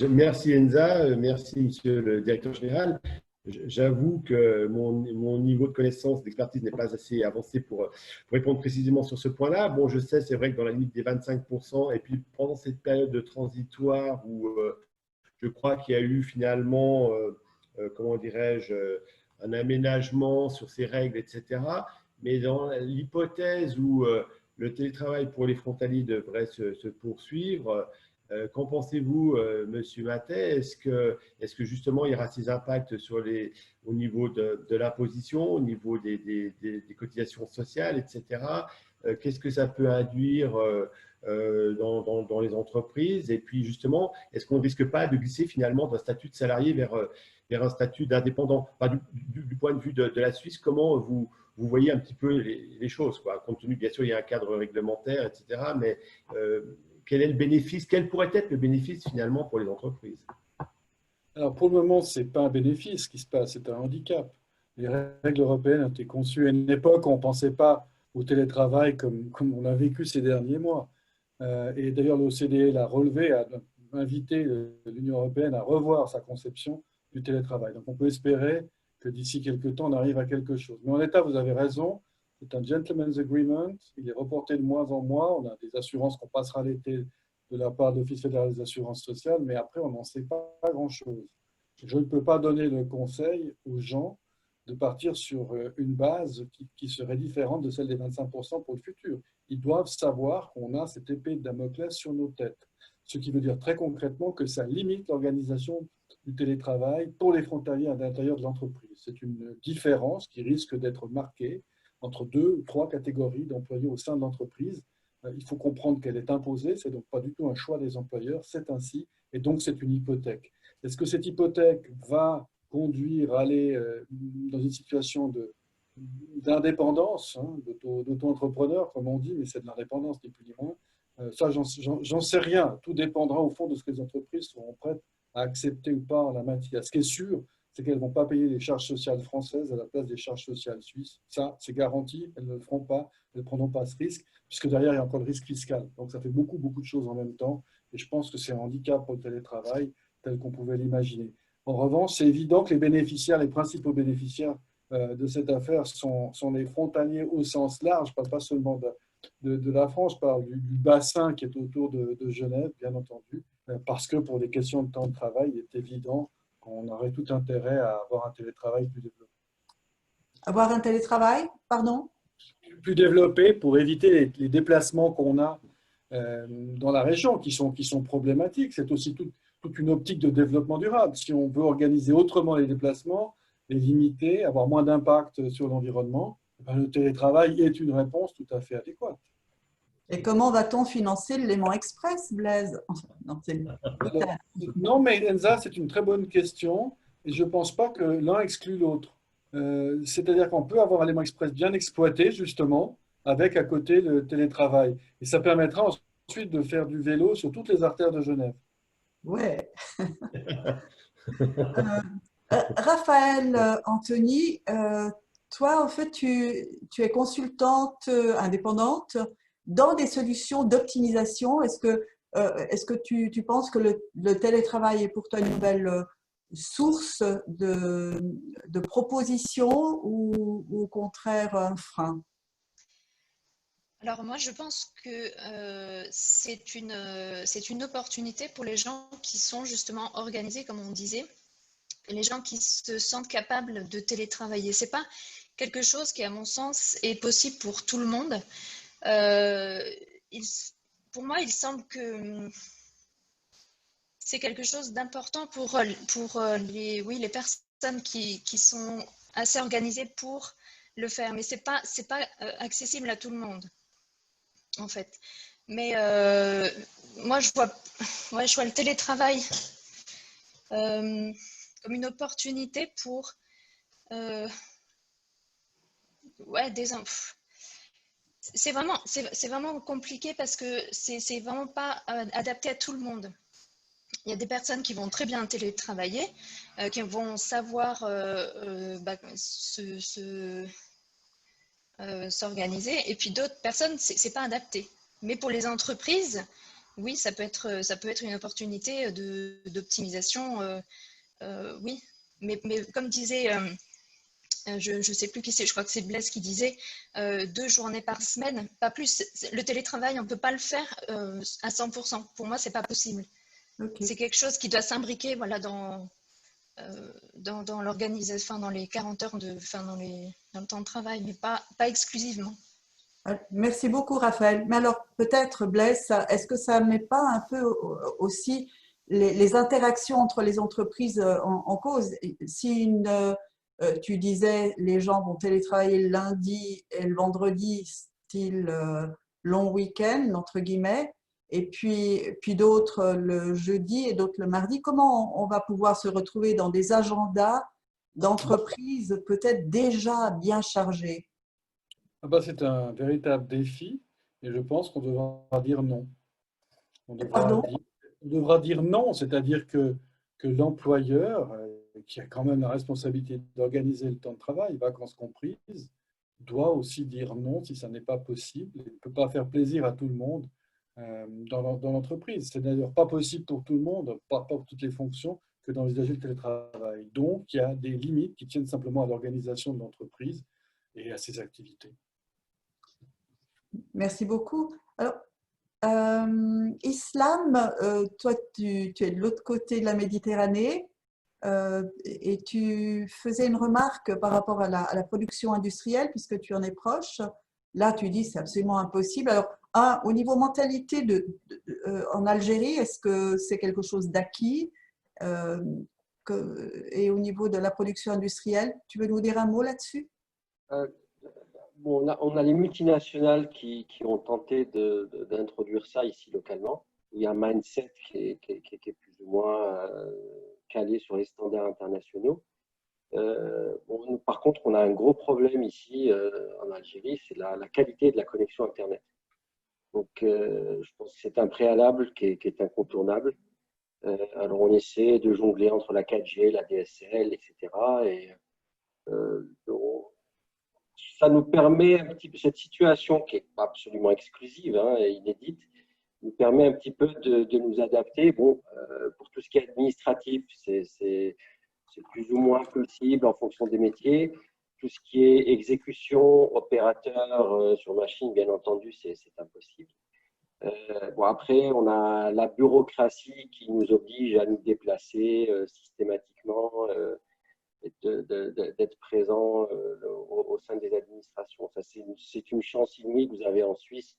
Merci Enza, merci Monsieur le Directeur Général. J'avoue que mon niveau de connaissance, d'expertise n'est pas assez avancé pour répondre précisément sur ce point-là. Bon, je sais, c'est vrai que dans la limite des 25%, et puis pendant cette période de transitoire où je crois qu'il y a eu finalement, comment dirais-je, un aménagement sur ces règles, etc. Mais dans l'hypothèse où le télétravail pour les frontaliers devrait se poursuivre, qu'en pensez-vous, Monsieur Matet? Est-ce que justement il y aura ces impacts au niveau de l'imposition, au niveau des cotisations sociales, etc. Qu'est-ce que ça peut induire dans les entreprises? Et puis justement, est-ce qu'on ne risque pas de glisser finalement d'un statut de salarié vers un statut d'indépendant? Du point de vue de la Suisse, comment vous voyez un petit peu les choses, quoi, compte tenu, bien sûr, il y a un cadre réglementaire, etc. Mais quel est le bénéfice? Quel pourrait être le bénéfice finalement pour les entreprises? Alors pour le moment, ce n'est pas un bénéfice qui se passe, c'est un handicap. Les règles européennes ont été conçues à une époque où on ne pensait pas au télétravail comme on l'a vécu ces derniers mois. Et d'ailleurs, l'OCDE l'a relevé, a invité l'Union européenne à revoir sa conception du télétravail. Donc on peut espérer que d'ici quelques temps, on arrive à quelque chose. Mais en l'état, vous avez raison, c'est un gentleman's agreement, il est reporté de mois en mois, on a des assurances qu'on passera l'été de la part de l'Office fédéral des assurances sociales, mais après, on n'en sait pas grand-chose. Je ne peux pas donner le conseil aux gens de partir sur une base qui serait différente de celle des 25% pour le futur. Ils doivent savoir qu'on a cette épée de Damoclès sur nos têtes, ce qui veut dire très concrètement que ça limite l'organisation du télétravail pour les frontaliers à l'intérieur de l'entreprise. C'est une différence qui risque d'être marquée entre 2 ou 3 catégories d'employés au sein de l'entreprise. Il faut comprendre qu'elle est imposée, c'est donc pas du tout un choix des employeurs, c'est ainsi, et donc c'est une hypothèque. Est-ce que cette hypothèque va conduire à aller dans une situation d'indépendance, hein, d'auto-entrepreneur, comme on dit, mais c'est de l'indépendance, ni plus ni moins. Ça, j'en sais rien. Tout dépendra au fond de ce que les entreprises seront prêtes à accepter ou pas en la matière. Ce qui est sûr, c'est qu'elles ne vont pas payer les charges sociales françaises à la place des charges sociales suisses. Ça, c'est garanti, elles ne le feront pas, elles ne prendront pas ce risque, puisque derrière, il y a encore le risque fiscal. Donc, ça fait beaucoup de choses en même temps, et je pense que c'est un handicap pour le télétravail, tel qu'on pouvait l'imaginer. En revanche, c'est évident que les principaux bénéficiaires de cette affaire sont les frontaliers au sens large. Je ne parle pas seulement de la France, je parle du bassin qui est autour de Genève, bien entendu, parce que pour des questions de temps de travail, il est évident qu'on aurait tout intérêt à avoir un télétravail plus développé. Avoir un télétravail, pardon? Plus développé pour éviter les déplacements qu'on a dans la région qui sont problématiques. C'est aussi toute une optique de développement durable. Si on veut organiser autrement les déplacements, les limiter, avoir moins d'impact sur l'environnement, le télétravail est une réponse tout à fait adéquate. Et comment va-t-on financer le Léman Express, Blaise? Non, mais Enza, c'est une très bonne question et je ne pense pas que l'un exclut l'autre. C'est-à-dire qu'on peut avoir un Léman Express bien exploité, justement, avec à côté le télétravail. Et ça permettra ensuite de faire du vélo sur toutes les artères de Genève. Ouais. Raphaël Anthony, toi, en fait, tu es consultante indépendante dans des solutions d'optimisation. Est-ce que tu penses que le télétravail est pour toi une nouvelle source de propositions ou au contraire un frein? Alors moi, je pense que c'est une opportunité pour les gens qui sont justement organisés, comme on disait, et les gens qui se sentent capables de télétravailler. Ce n'est pas quelque chose qui, à mon sens, est possible pour tout le monde. Pour moi, il semble que c'est quelque chose d'important pour les personnes qui sont assez organisées pour le faire. Mais c'est pas accessible à tout le monde, en fait. Mais moi, je vois le télétravail comme une opportunité pour c'est vraiment compliqué parce que c'est vraiment pas adapté à tout le monde. Il y a des personnes qui vont très bien télétravailler, qui vont savoir s'organiser, et puis d'autres personnes, c'est pas adapté. Mais pour les entreprises, oui, ça peut être une opportunité d'optimisation, oui. Mais comme disait, je ne sais plus qui c'est, je crois que c'est Blaise qui disait 2 journées par semaine, pas plus. Le télétravail, on ne peut pas le faire à 100%. Pour moi, c'est pas possible. Okay. C'est quelque chose qui doit s'imbriquer voilà, dans l'organisation, dans les 40 heures, dans le temps de travail, mais pas exclusivement. Merci beaucoup, Raphaël. Mais alors, peut-être, Blaise, est-ce que ça ne met pas un peu aussi les interactions entre les entreprises en cause? Si tu disais les gens vont télétravailler le lundi et le vendredi, style long week-end, entre guillemets, et puis d'autres le jeudi et d'autres le mardi, comment on va pouvoir se retrouver dans des agendas d'entreprises peut-être déjà bien chargés? C'est un véritable défi et je pense qu'on devra dire non. On devra dire non, c'est-à-dire que l'employeur, qui a quand même la responsabilité d'organiser le temps de travail, vacances comprises, doit aussi dire non si ça n'est pas possible. Il ne peut pas faire plaisir à tout le monde dans l'entreprise. C'est d'ailleurs pas possible pour tout le monde, pas pour toutes les fonctions, que d'envisager le télétravail. Donc, il y a des limites qui tiennent simplement à l'organisation de l'entreprise et à ses activités. Merci beaucoup. Alors, Islam, toi, tu es de l'autre côté de la Méditerranée et tu faisais une remarque par rapport à la production industrielle, puisque tu en es proche. Là, tu dis c'est absolument impossible. Alors, au niveau mentalité en Algérie, est-ce que c'est quelque chose d'acquis et au niveau de la production industrielle, tu veux nous dire un mot là-dessus? On a les multinationales qui ont tenté d'introduire ça ici localement. Il y a un mindset qui est plus ou moins calé sur les standards internationaux. Par contre, on a un gros problème ici en Algérie, c'est la qualité de la connexion Internet. Donc, je pense que c'est un préalable qui est incontournable. Alors, on essaie de jongler entre la 4G, la DSL, etc. Et ça nous permet un petit peu, cette situation qui est absolument exclusive et inédite, nous permet un petit peu de nous adapter. Bon, pour tout ce qui est administratif, c'est plus ou moins possible en fonction des métiers. Tout ce qui est exécution, opérateur sur machine, bien entendu, c'est impossible. Après, on a la bureaucratie qui nous oblige à nous déplacer systématiquement et d'être présent au sein des administrations. Ça, c'est une chance inouïe que vous avez en Suisse.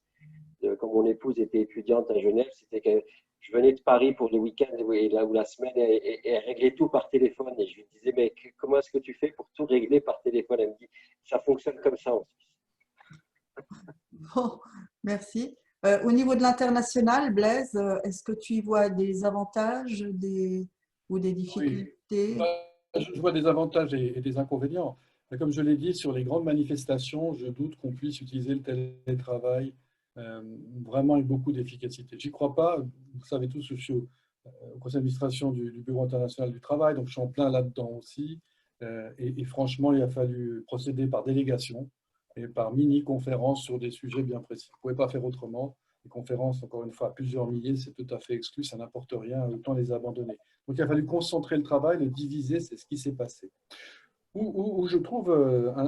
Comme mon épouse était étudiante à Genève, c'était que je venais de Paris pour le week-end ou la semaine et elle réglait tout par téléphone. Et je lui disais, mais comment est-ce que tu fais pour tout régler par téléphone? Elle me dit, ça fonctionne comme ça en Suisse. Bon, merci. Au niveau de l'international, Blaise, est-ce que tu y vois des avantages ou des difficultés? Oui. Je vois des avantages et des inconvénients. Comme je l'ai dit, sur les grandes manifestations, je doute qu'on puisse utiliser le télétravail vraiment avec beaucoup d'efficacité. J'y crois pas. Vous savez tous, je suis au conseil d'administration du Bureau international du travail, donc je suis en plein là-dedans aussi. Et franchement, il a fallu procéder par délégation et par mini-conférences sur des sujets bien précis. Vous ne pouvez pas faire autrement. Les conférences, encore une fois, à plusieurs milliers, c'est tout à fait exclu, ça n'apporte rien, autant les abandonner. Donc, il a fallu concentrer le travail, le diviser, c'est ce qui s'est passé. Où je trouve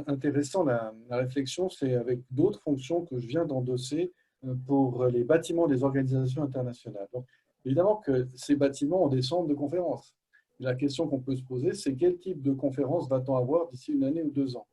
intéressant la réflexion, c'est avec d'autres fonctions que je viens d'endosser pour les bâtiments des organisations internationales. Donc, évidemment que ces bâtiments ont des centres de conférences. Et la question qu'on peut se poser, c'est quel type de conférence va-t-on avoir d'ici 1 année ou 2 ans?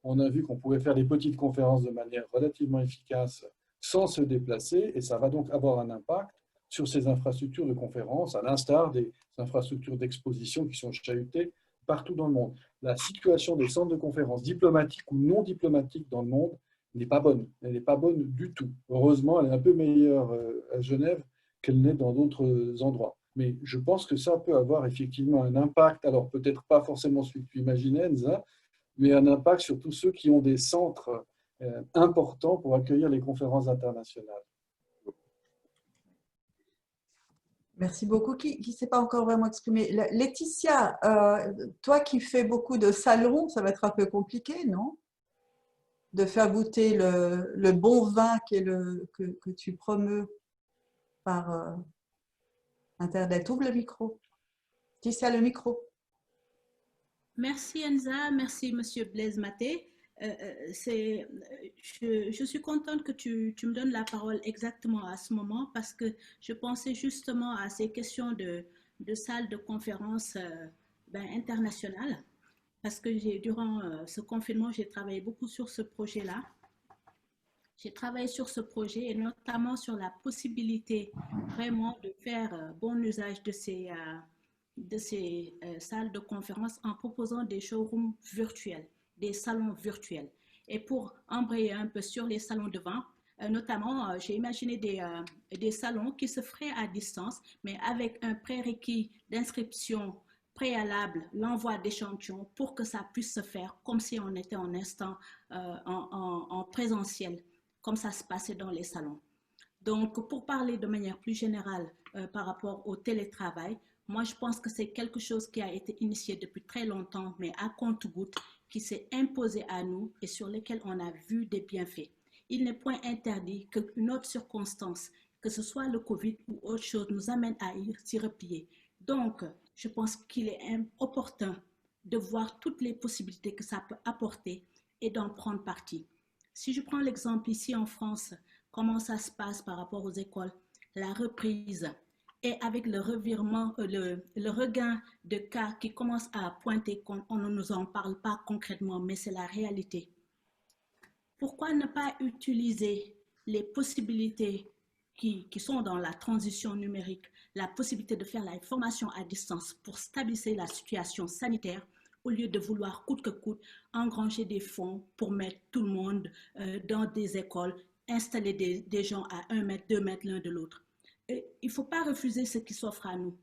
On a vu qu'on pouvait faire des petites conférences de manière relativement efficace sans se déplacer, et ça va donc avoir un impact sur ces infrastructures de conférence, à l'instar des infrastructures d'exposition qui sont chahutées partout dans le monde. La situation des centres de conférences diplomatiques ou non diplomatiques dans le monde n'est pas bonne. Elle n'est pas bonne du tout. Heureusement, elle est un peu meilleure à Genève qu'elle n'est dans d'autres endroits. Mais je pense que ça peut avoir effectivement un impact, alors peut-être pas forcément celui que tu imaginais, Enza, mais un impact sur tous ceux qui ont des centres importants pour accueillir les conférences internationales. Merci beaucoup. Qui ne s'est pas encore vraiment exprimé? Laetitia, toi qui fais beaucoup de salons, ça va être un peu compliqué, non? De faire goûter le bon vin que tu promeus par Internet. Ouvre le micro. Laetitia, le micro. Merci Enza, merci Monsieur Blaise Maté. Je suis contente que tu me donnes la parole exactement à ce moment parce que je pensais justement à ces questions de salles de conférence internationales parce que durant ce confinement, j'ai travaillé beaucoup sur ce projet-là. J'ai travaillé sur ce projet et notamment sur la possibilité vraiment de faire bon usage de ces salles de conférence en proposant des showrooms virtuels, des salons virtuels. Et pour embrayer un peu sur les salons de vin, notamment, j'ai imaginé des salons qui se feraient à distance, mais avec un prérequis d'inscription préalable, l'envoi d'échantillons pour que ça puisse se faire comme si on était en présentiel, comme ça se passait dans les salons. Donc, pour parler de manière plus générale par rapport au télétravail, moi, je pense que c'est quelque chose qui a été initié depuis très longtemps, mais à compte-gouttes, qui s'est imposé à nous et sur lequel on a vu des bienfaits. Il n'est point interdit qu'une autre circonstance, que ce soit le Covid ou autre chose, nous amène à s'y replier. Donc, je pense qu'il est opportun de voir toutes les possibilités que ça peut apporter et d'en prendre parti. Si je prends l'exemple ici en France, comment ça se passe par rapport aux écoles, la reprise, et avec le revirement, le regain de cas qui commence à pointer, on ne nous en parle pas concrètement, mais c'est la réalité. Pourquoi ne pas utiliser les possibilités qui sont dans la transition numérique, la possibilité de faire la formation à distance pour stabiliser la situation sanitaire, au lieu de vouloir coûte que coûte engranger des fonds pour mettre tout le monde dans des écoles, installer des gens à 1 mètre, 2 mètres l'un de l'autre. Il ne faut pas refuser ce qui s'offre à nous.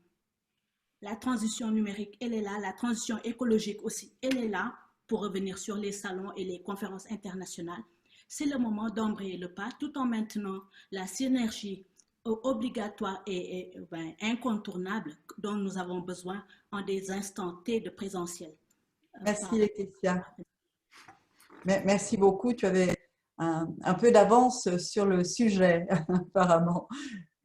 La transition numérique, elle est là. La transition écologique aussi, elle est là pour revenir sur les salons et les conférences internationales. C'est le moment d'embrayer le pas tout en maintenant la synergie obligatoire et incontournable dont nous avons besoin en des instants T de présentiel. Merci Laetitia. Merci beaucoup. Tu avais un peu d'avance sur le sujet apparemment.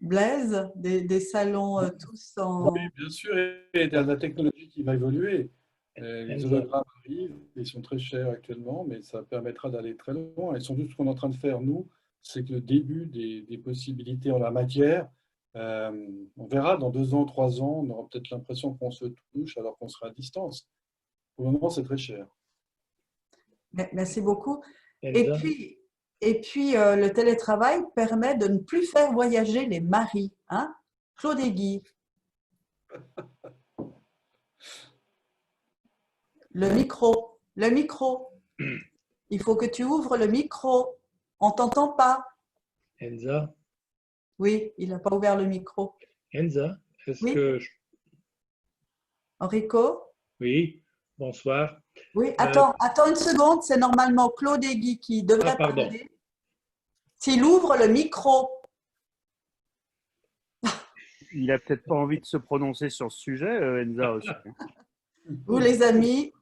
Blaise, des salons tous en… Oui, bien sûr, et la technologie qui va évoluer. Les hologrammes arrivent, ils sont très chers actuellement, mais ça permettra d'aller très loin. Et sans doute, ce qu'on est en train de faire, nous, c'est que le début des possibilités en la matière, on verra dans 2 ans, 3 ans, on aura peut-être l'impression qu'on se touche alors qu'on sera à distance. Pour le moment, c'est très cher. Merci beaucoup. Et puis, le télétravail permet de ne plus faire voyager les maris. Hein? Claude et Guy. Le micro. Il faut que tu ouvres le micro. On ne t'entend pas. Enza? Oui, il n'a pas ouvert le micro. Enza, est-ce oui. que… Enrico? Oui, bonsoir. Oui, attends une seconde. C'est normalement Claude et Guy qui devraient parler. S'il ouvre le micro. Il n'a peut-être pas envie de se prononcer sur ce sujet, Enza aussi. Vous les amis,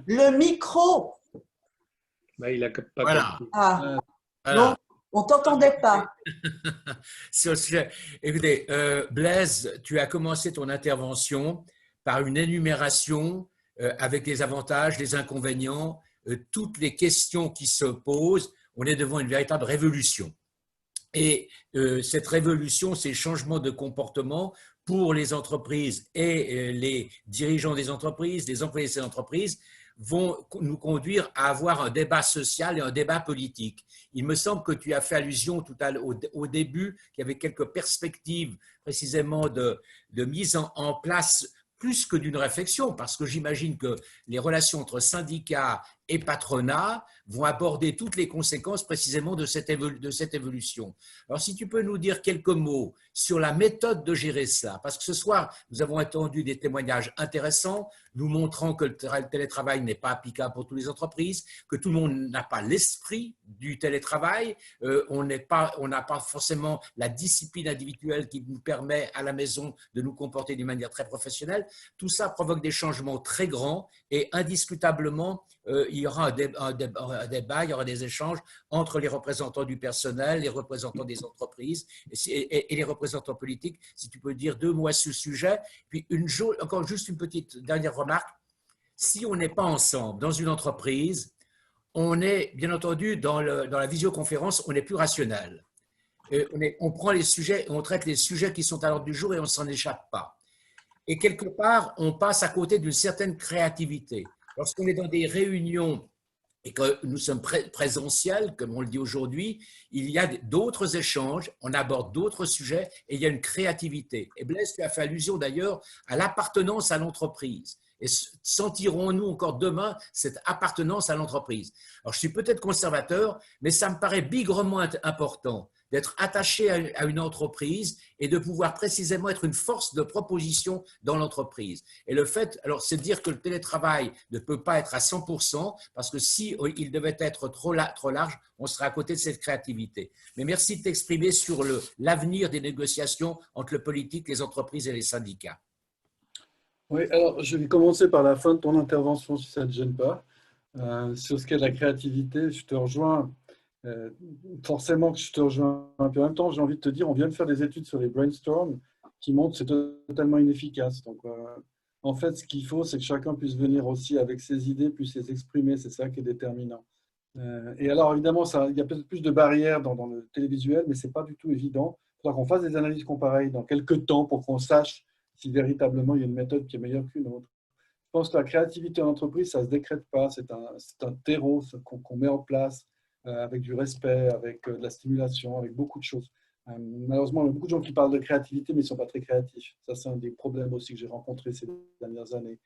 le micro. Il a pas voilà. Ah. Voilà. Donc, on ne t'entendait pas. Sur ce sujet. Écoutez, Blaise, tu as commencé ton intervention par une énumération avec les avantages, les inconvénients, toutes les questions qui se posent. On est devant une véritable révolution. Et cette révolution, ces changements de comportement pour les entreprises et les dirigeants des entreprises, les employés de ces entreprises, vont nous conduire à avoir un débat social et un débat politique. Il me semble que tu as fait allusion au début, qu'il y avait quelques perspectives précisément de mise en place plus que d'une réflexion, parce que j'imagine que les relations entre syndicats et patronat vont aborder toutes les conséquences précisément de cette évolution. Alors, si tu peux nous dire quelques mots sur la méthode de gérer cela, parce que ce soir, nous avons entendu des témoignages intéressants nous montrant que le télétravail n'est pas applicable pour toutes les entreprises, que tout le monde n'a pas l'esprit du télétravail, on n'a pas forcément la discipline individuelle qui nous permet à la maison de nous comporter d'une manière très professionnelle. Tout ça provoque des changements très grands et indiscutablement, il y aura un débat, il y aura des échanges entre les représentants du personnel, les représentants des entreprises et les représentants politiques. Si tu peux dire 2 mots à ce sujet. Puis encore juste une petite dernière remarque. Si on n'est pas ensemble dans une entreprise, on est bien entendu dans la visioconférence, on est plus rationnel. On prend les sujets, on traite les sujets qui sont à l'ordre du jour et on ne s'en échappe pas. Et quelque part, on passe à côté d'une certaine créativité. Lorsqu'on est dans des réunions et que nous sommes présentiels, comme on le dit aujourd'hui, il y a d'autres échanges, on aborde d'autres sujets et il y a une créativité. Et Blaise, tu as fait allusion d'ailleurs à l'appartenance à l'entreprise. Et sentirons-nous encore demain cette appartenance à l'entreprise? Alors, je suis peut-être conservateur, mais ça me paraît bigrement important d'être attaché à une entreprise et de pouvoir précisément être une force de proposition dans l'entreprise. Et le fait, alors c'est dire que le télétravail ne peut pas être à 100%, parce que si il devait être trop large, on serait à côté de cette créativité. Mais merci de t'exprimer sur l'avenir des négociations entre le politique, les entreprises et les syndicats. Oui, alors je vais commencer par la fin de ton intervention, si ça ne te gêne pas. Sur ce qu'est la créativité, je te rejoins. Forcément que je te rejoins un peu. En même temps, j'ai envie de te dire, on vient de faire des études sur les brainstorms qui montrent que c'est totalement inefficace. Donc, en fait, ce qu'il faut, c'est que chacun puisse venir aussi avec ses idées, puisse les exprimer. C'est ça qui est déterminant. Et alors, évidemment, il y a peut-être plus de barrières dans le télévisuel, mais ce n'est pas du tout évident. Il faudra qu'on fasse des analyses comparées dans quelques temps pour qu'on sache si véritablement il y a une méthode qui est meilleure qu'une autre. Je pense que la créativité en entreprise, ça ne se décrète pas. C'est un terreau qu'on met en place avec du respect, avec de la stimulation, avec beaucoup de choses. Malheureusement, il y a beaucoup de gens qui parlent de créativité, mais ils ne sont pas très créatifs. Ça, c'est un des problèmes aussi que j'ai rencontrés ces dernières années.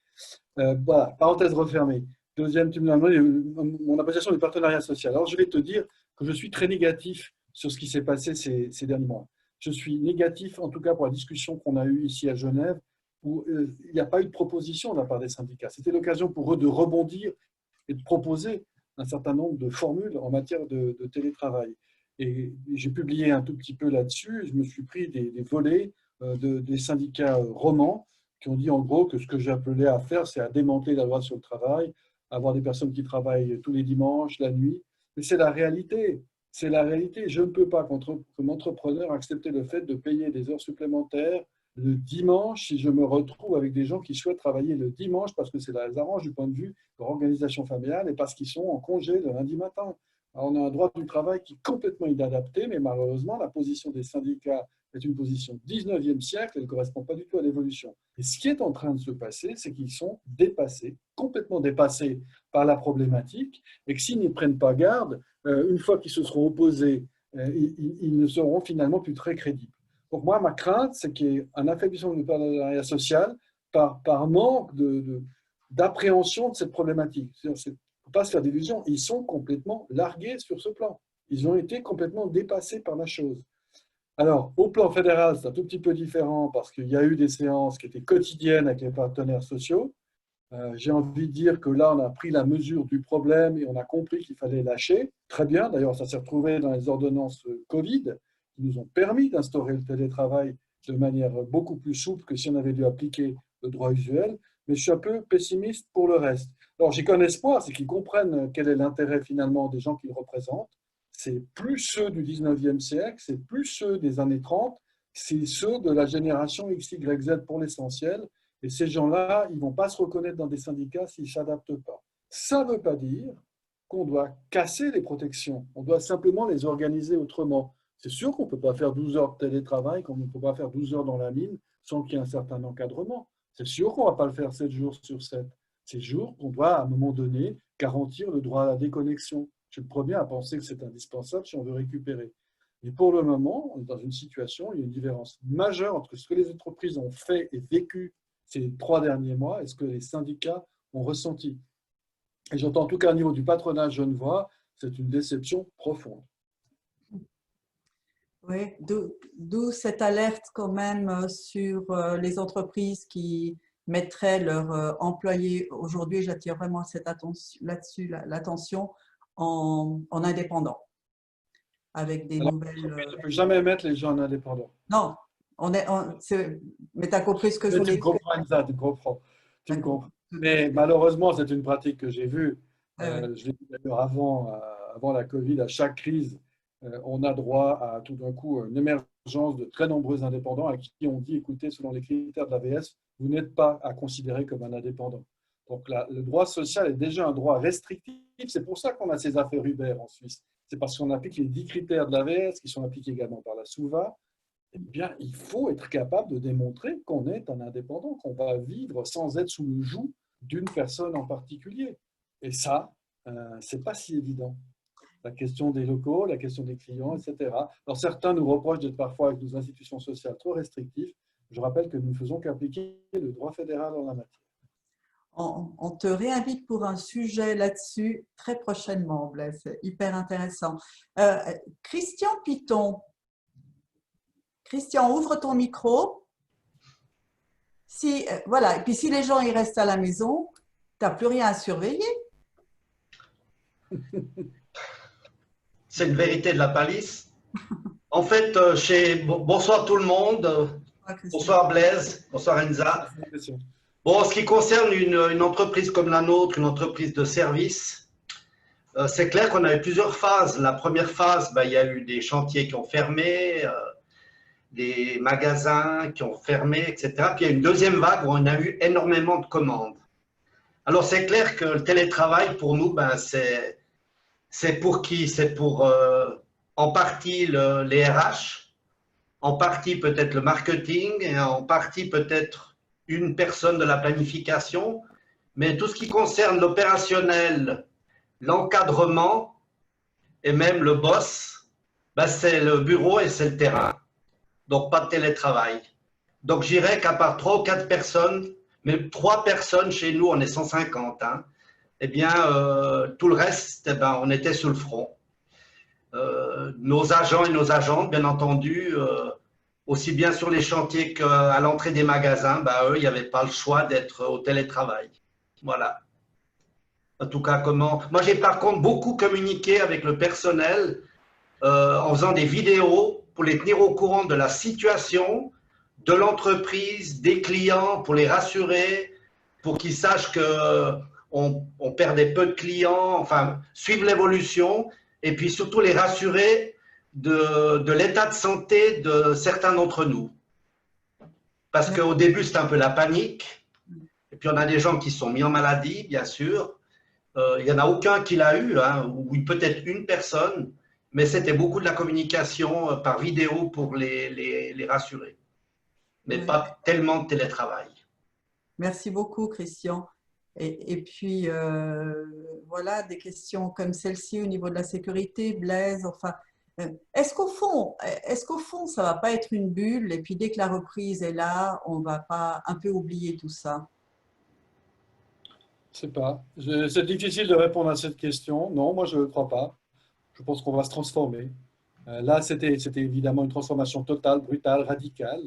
Voilà, parenthèse refermée. Deuxième, tu me l'as demandé, mon appréciation du partenariat social. Alors, je vais te dire que je suis très négatif sur ce qui s'est passé ces derniers mois. Je suis négatif, en tout cas, pour la discussion qu'on a eue ici à Genève, où il n'y a pas eu de proposition de la part des syndicats. C'était l'occasion pour eux de rebondir et de proposer un certain nombre de formules en matière de télétravail. Et j'ai publié un tout petit peu là-dessus. Je me suis pris des volets des syndicats romans qui ont dit en gros que ce que j'ai appelé à faire, c'est à démanteler la loi sur le travail, avoir des personnes qui travaillent tous les dimanches, la nuit. Mais c'est la réalité. C'est la réalité. Je ne peux pas, comme entrepreneur, accepter le fait de payer des heures supplémentaires le dimanche si je me retrouve avec des gens qui souhaitent travailler le dimanche parce que ça les arrange du point de vue de leur organisation familiale et parce qu'ils sont en congé le lundi matin. Alors, on a un droit du travail qui est complètement inadapté, mais malheureusement, la position des syndicats est une position 19e siècle, elle ne correspond pas du tout à l'évolution. Et ce qui est en train de se passer, c'est qu'ils sont dépassés, complètement dépassés par la problématique, et que s'ils n'y prennent pas garde, une fois qu'ils se seront opposés, ils ne seront finalement plus très crédibles. Donc moi, ma crainte, c'est qu'il y ait un affaiblissement du partenariat social par manque d'appréhension de cette problématique. Il ne faut pas se faire d'illusions, ils sont complètement largués sur ce plan. Ils ont été complètement dépassés par la chose. Alors, au plan fédéral, c'est un tout petit peu différent parce qu'il y a eu des séances qui étaient quotidiennes avec les partenaires sociaux. J'ai envie de dire que là, on a pris la mesure du problème et on a compris qu'il fallait lâcher. Très bien, d'ailleurs, ça s'est retrouvé dans les ordonnances Covid qui nous ont permis d'instaurer le télétravail de manière beaucoup plus souple que si on avait dû appliquer le droit usuel. Mais je suis un peu pessimiste pour le reste. Alors, j'ai qu'un espoir, c'est qu'ils comprennent quel est l'intérêt finalement des gens qu'ils représentent. C'est plus ceux du 19e siècle, c'est plus ceux des années 30, c'est ceux de la génération XYZ pour l'essentiel. Et ces gens-là, ils ne vont pas se reconnaître dans des syndicats s'ils ne s'adaptent pas. Ça ne veut pas dire qu'on doit casser les protections. On doit simplement les organiser autrement. C'est sûr qu'on ne peut pas faire 12 heures de télétravail, comme on ne peut pas faire 12 heures dans la mine sans qu'il y ait un certain encadrement. C'est sûr qu'on ne va pas le faire 7 jours sur 7. ces jours qu'on doit, à un moment donné, garantir le droit à la déconnexion. Je suis le premier à penser que c'est indispensable si on veut récupérer. Mais pour le moment, on est dans une situation, il y a une différence majeure entre ce que les entreprises ont fait et vécu ces 3 derniers mois et ce que les syndicats ont ressenti. Et j'entends en tout cas au niveau du patronat genevois, c'est une déception profonde. Oui, d'où cette alerte quand même sur les entreprises qui mettraient leurs employés, aujourd'hui j'attire vraiment là-dessus l'attention, en indépendant, avec des nouvelles… On ne peut jamais mettre les gens en indépendant. Non, mais tu as compris ce que je voulais dire. Tu comprends ça, tu comprends. Mais malheureusement, c'est une pratique que j'ai vue. Je l'ai vu d'ailleurs avant la Covid, à chaque crise, on a droit à tout d'un coup une émergence de très nombreux indépendants à qui on dit, écoutez, selon les critères de l'AVS, vous n'êtes pas à considérer comme un indépendant. Donc le droit social est déjà un droit restrictif. C'est pour ça qu'on a ces affaires Uber en Suisse. C'est parce qu'on applique les 10 critères de l'AVS qui sont appliqués également par la SUVA. Eh bien, il faut être capable de démontrer qu'on est un indépendant, qu'on va vivre sans être sous le joug d'une personne en particulier. Et ça, ce n'est pas si évident. La question des locaux, la question des clients, etc. Alors, certains nous reprochent d'être parfois avec nos institutions sociales trop restrictifs. Je rappelle que nous ne faisons qu'appliquer le droit fédéral en la matière. On te réinvite pour un sujet là-dessus très prochainement, Blaise. C'est hyper intéressant. Christian Piton. Christian, ouvre ton micro. Voilà. Et puis, si les gens ils restent à la maison, tu n'as plus rien à surveiller. C'est une vérité de la palisse. En fait, bonsoir tout le monde. Bonsoir Blaise. Bonsoir Enza. Bon, en ce qui concerne une entreprise comme la nôtre, une entreprise de service, c'est clair qu'on a eu plusieurs phases. La première phase, il y a eu des chantiers qui ont fermé, des magasins qui ont fermé, etc. Puis il y a une deuxième vague où on a eu énormément de commandes. Alors c'est clair que le télétravail pour nous, c'est pour qui? C'est pour en partie les RH, en partie peut-être le marketing et en partie peut-être une personne de la planification. Mais tout ce qui concerne l'opérationnel, l'encadrement et même le boss, c'est le bureau et c'est le terrain. Donc, pas de télétravail. Donc, je dirais qu'à part 3 ou 4 personnes, mais 3 personnes chez nous, on est 150, eh bien, tout le reste, on était sur le front. Nos agents et nos agentes, bien entendu, aussi bien sur les chantiers qu'à l'entrée des magasins, eux, il n'y avait pas le choix d'être au télétravail. Voilà. En tout cas, moi, j'ai par contre beaucoup communiqué avec le personnel en faisant des vidéos pour les tenir au courant de la situation, de l'entreprise, des clients, pour les rassurer, pour qu'ils sachent qu'on perdait peu de clients, enfin, suivre l'évolution, et puis surtout les rassurer de l'état de santé de certains d'entre nous. Parce qu'au début, c'était un peu la panique, et puis on a des gens qui sont mis en maladie, bien sûr. Il n'y en a aucun qui l'a eu, ou peut-être une personne, mais c'était beaucoup de la communication par vidéo pour les rassurer. Mais pas tellement de télétravail. Merci beaucoup, Christian. Et puis, voilà, des questions comme celle-ci au niveau de la sécurité, Blaise, enfin, est-ce qu'au fond, ça ne va pas être une bulle et puis dès que la reprise est là, on ne va pas un peu oublier tout ça? Je ne sais pas. C'est difficile de répondre à cette question. Non, moi, je ne crois pas. Je pense qu'on va se transformer. Là, c'était évidemment une transformation totale, brutale, radicale.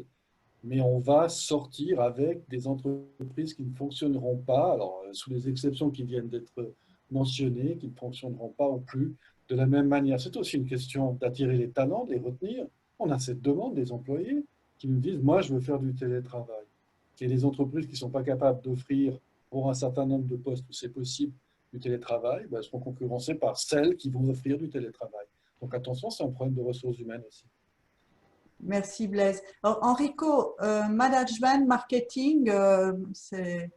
Mais on va sortir avec des entreprises qui ne fonctionneront pas, alors sous les exceptions qui viennent d'être mentionnées, qui ne fonctionneront pas ou plus de la même manière. C'est aussi une question d'attirer les talents, de les retenir. On a cette demande des employés qui nous disent « moi, je veux faire du télétravail ». Et les entreprises qui ne sont pas capables d'offrir pour un certain nombre de postes où c'est possible du télétravail, seront concurrencées par celles qui vont offrir du télétravail. Donc attention, c'est un problème de ressources humaines aussi. Merci Blaise. Alors, Enrico, management, marketing, c'est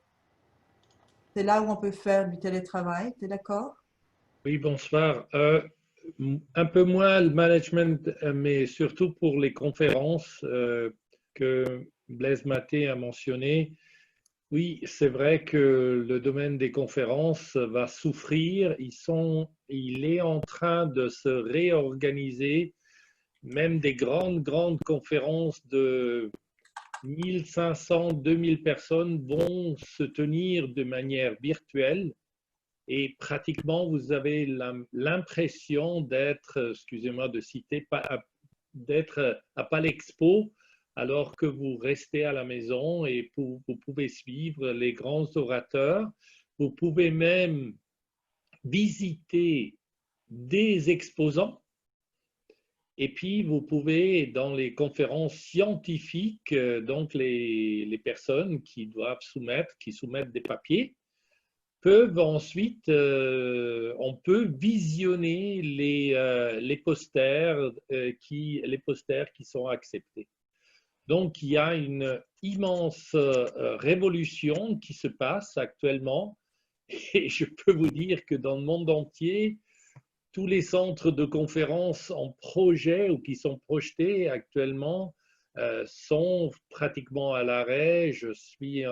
là où on peut faire du télétravail, tu es d'accord? Oui, bonsoir. Un peu moins le management, mais surtout pour les conférences que Blaise Maté a mentionné. Oui, c'est vrai que le domaine des conférences va souffrir. Il est en train de se réorganiser. Même des grandes conférences de 1500, 2000 personnes vont se tenir de manière virtuelle. Et pratiquement, vous avez l'impression d'être, excusez-moi de citer, d'être à Palexpo, alors que vous restez à la maison et vous pouvez suivre les grands orateurs. Vous pouvez même visiter des exposants. Et puis, vous pouvez, dans les conférences scientifiques, donc les personnes qui doivent qui soumettent des papiers, peuvent ensuite, on peut visionner les posters qui sont acceptés. Donc, il y a une immense révolution qui se passe actuellement et je peux vous dire que dans le monde entier, tous les centres de conférences en projet ou qui sont projetés actuellement sont pratiquement à l'arrêt. Je suis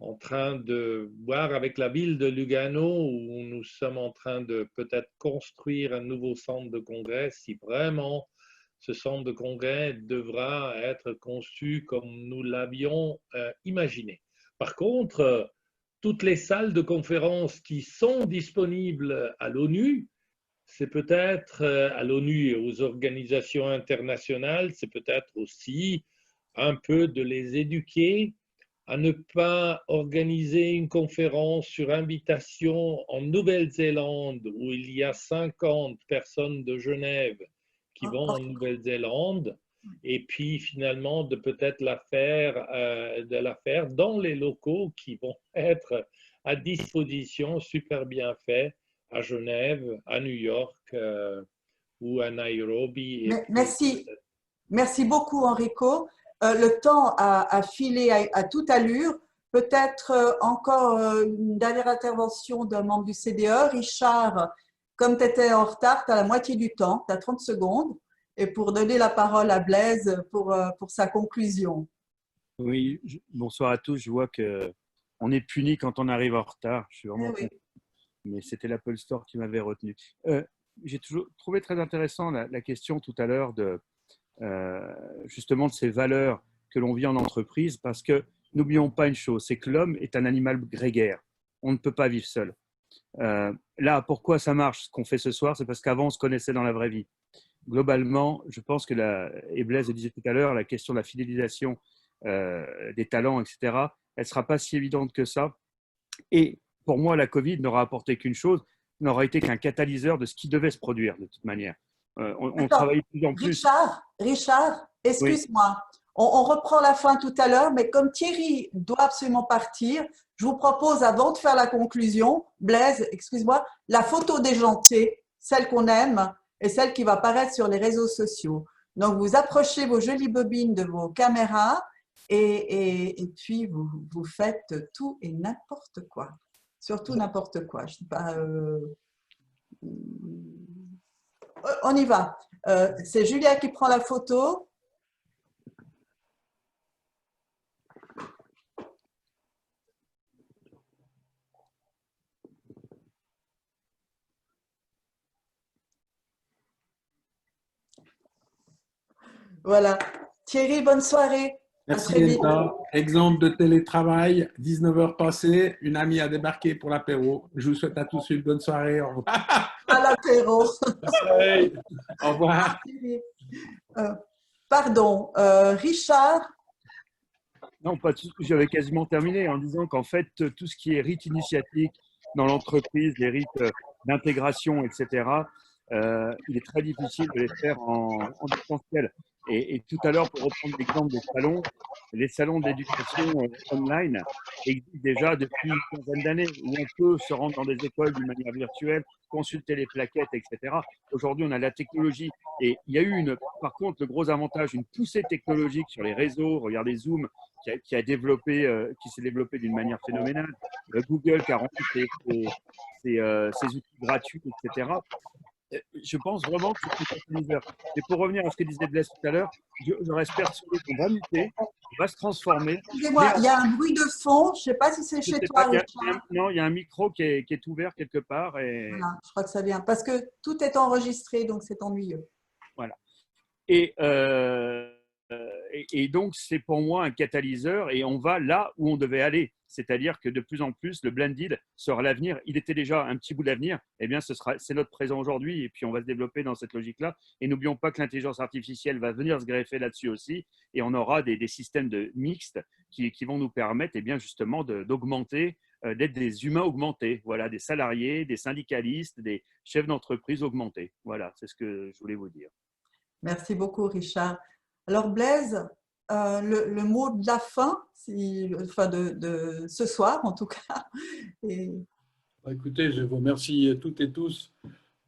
en train de voir avec la ville de Lugano où nous sommes en train de peut-être construire un nouveau centre de congrès si vraiment ce centre de congrès devra être conçu comme nous l'avions imaginé. Par contre, toutes les salles de conférences qui sont disponibles à l'ONU, c'est peut-être à l'ONU et aux organisations internationales, c'est peut-être aussi un peu de les éduquer à ne pas organiser une conférence sur invitation en Nouvelle-Zélande où il y a 50 personnes de Genève qui vont en Nouvelle-Zélande et puis finalement de peut-être la faire dans les locaux qui vont être à disposition, super bien faits, à Genève, à New York ou à Nairobi. Merci beaucoup Enrico. Le temps a filé à toute allure. Peut-être encore une dernière intervention d'un membre du CDE. Richard, comme tu étais en retard, tu as la moitié du temps, tu as 30 secondes. Et pour donner la parole à Blaise pour sa conclusion. Oui, bonsoir à tous. Je vois qu'on est puni quand on arrive en retard. Je suis vraiment content. Mais c'était l'Apple Store qui m'avait retenu. J'ai toujours trouvé très intéressant la question tout à l'heure justement de ces valeurs que l'on vit en entreprise, parce que n'oublions pas une chose, c'est que l'homme est un animal grégaire. On ne peut pas vivre seul. Là, pourquoi ça marche, ce qu'on fait ce soir, c'est parce qu'avant, on se connaissait dans la vraie vie. Globalement, je pense que, et Blaise le disait tout à l'heure, la question de la fidélisation des talents, etc., elle ne sera pas si évidente que ça. Et pour moi, la Covid n'aura apporté qu'une chose, n'aura été qu'un catalyseur de ce qui devait se produire de toute manière. On travaille de plus en plus. Richard, excuse-moi. Oui. On reprend la fin tout à l'heure, mais comme Thierry doit absolument partir, je vous propose, avant de faire la conclusion, Blaise, excuse-moi, la photo déjantée, celle qu'on aime et celle qui va apparaître sur les réseaux sociaux. Donc, vous approchez vos jolies bobines de vos caméras et puis vous faites tout et n'importe quoi. Surtout n'importe quoi. Je sais pas, on y va. C'est Julia qui prend la photo. Voilà. Thierry, bonne soirée. Merci Linda. Exemple de télétravail, 19h passées, une amie a débarqué pour l'apéro. Je vous souhaite à tous une bonne soirée. Au revoir. À l'apéro. Au revoir. Pardon, Richard. Non, pas tout. J'avais quasiment terminé en disant qu'en fait, tout ce qui est rite initiatique dans l'entreprise, les rites d'intégration, etc., il est très difficile de les faire en distanciel. Et tout à l'heure, pour reprendre l'exemple des salons, les salons d'éducation online existent déjà depuis une quinzaine d'années, où on peut se rendre dans des écoles d'une manière virtuelle, consulter les plaquettes, etc. Aujourd'hui, on a la technologie. Et il y a eu, par contre, le gros avantage, une poussée technologique sur les réseaux. Regardez Zoom, qui s'est développé d'une manière phénoménale. Google qui a rendu ses outils gratuits, etc. je pense vraiment que c'est un catalyseur. Et pour revenir à ce que disait Blaise tout à l'heure, je reste persuadé qu'on va muter, on va se transformer. Excusez-moi, il y a un bruit de fond. Je ne sais pas si c'est chez toi, Richard. Non, il y a un micro qui est ouvert quelque part. Et... Voilà, je crois que ça vient. Parce que tout est enregistré, donc c'est ennuyeux. Voilà. Et donc, c'est pour moi un catalyseur et on va là où on devait aller. C'est-à-dire que de plus en plus, le blended sera l'avenir. Il était déjà un petit bout d'avenir. Eh bien, c'est notre présent aujourd'hui et puis on va se développer dans cette logique-là. Et n'oublions pas que l'intelligence artificielle va venir se greffer là-dessus aussi et on aura des systèmes mixtes qui vont nous permettre, eh bien, justement, d'augmenter, d'être des humains augmentés. Voilà, des salariés, des syndicalistes, des chefs d'entreprise augmentés. Voilà, c'est ce que je voulais vous dire. Merci beaucoup, Richard. Alors, Blaise, le mot de la fin, de ce soir en tout cas. Écoutez, je vous remercie toutes et tous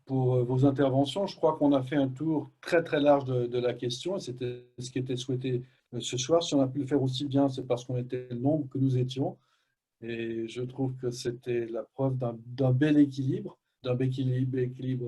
pour vos interventions. Je crois qu'on a fait un tour très très large de la question. C'était ce qui était souhaité ce soir. Si on a pu le faire aussi bien, c'est parce qu'on était le nombre que nous étions. Et je trouve que c'était la preuve d'un bel équilibre,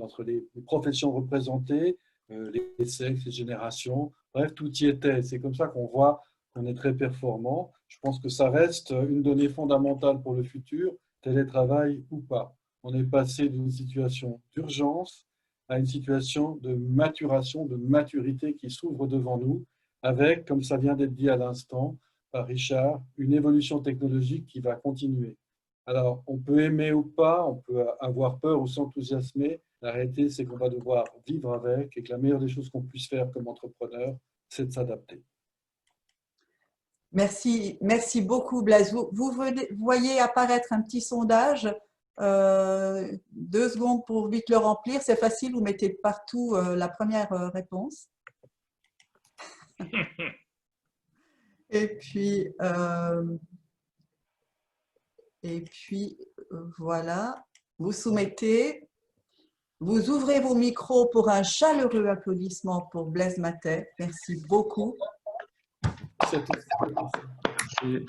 entre les professions représentées, les sexes, les générations, bref, tout y était. C'est comme ça qu'on voit qu'on est très performant. Je pense que ça reste une donnée fondamentale pour le futur, télétravail ou pas. On est passé d'une situation d'urgence à une situation de maturation, de maturité qui s'ouvre devant nous, avec, comme ça vient d'être dit à l'instant par Richard, une évolution technologique qui va continuer. Alors, on peut aimer ou pas, on peut avoir peur ou s'enthousiasmer. La réalité, c'est qu'on va devoir vivre avec et que la meilleure des choses qu'on puisse faire comme entrepreneur, c'est de s'adapter. Merci beaucoup, Blaise. Vous voyez apparaître un petit sondage. 2 secondes pour vite le remplir. C'est facile, vous mettez partout la première réponse. Et puis voilà, vous soumettez. Vous ouvrez vos micros pour un chaleureux applaudissement pour Blaise Matet. Merci beaucoup. Merci.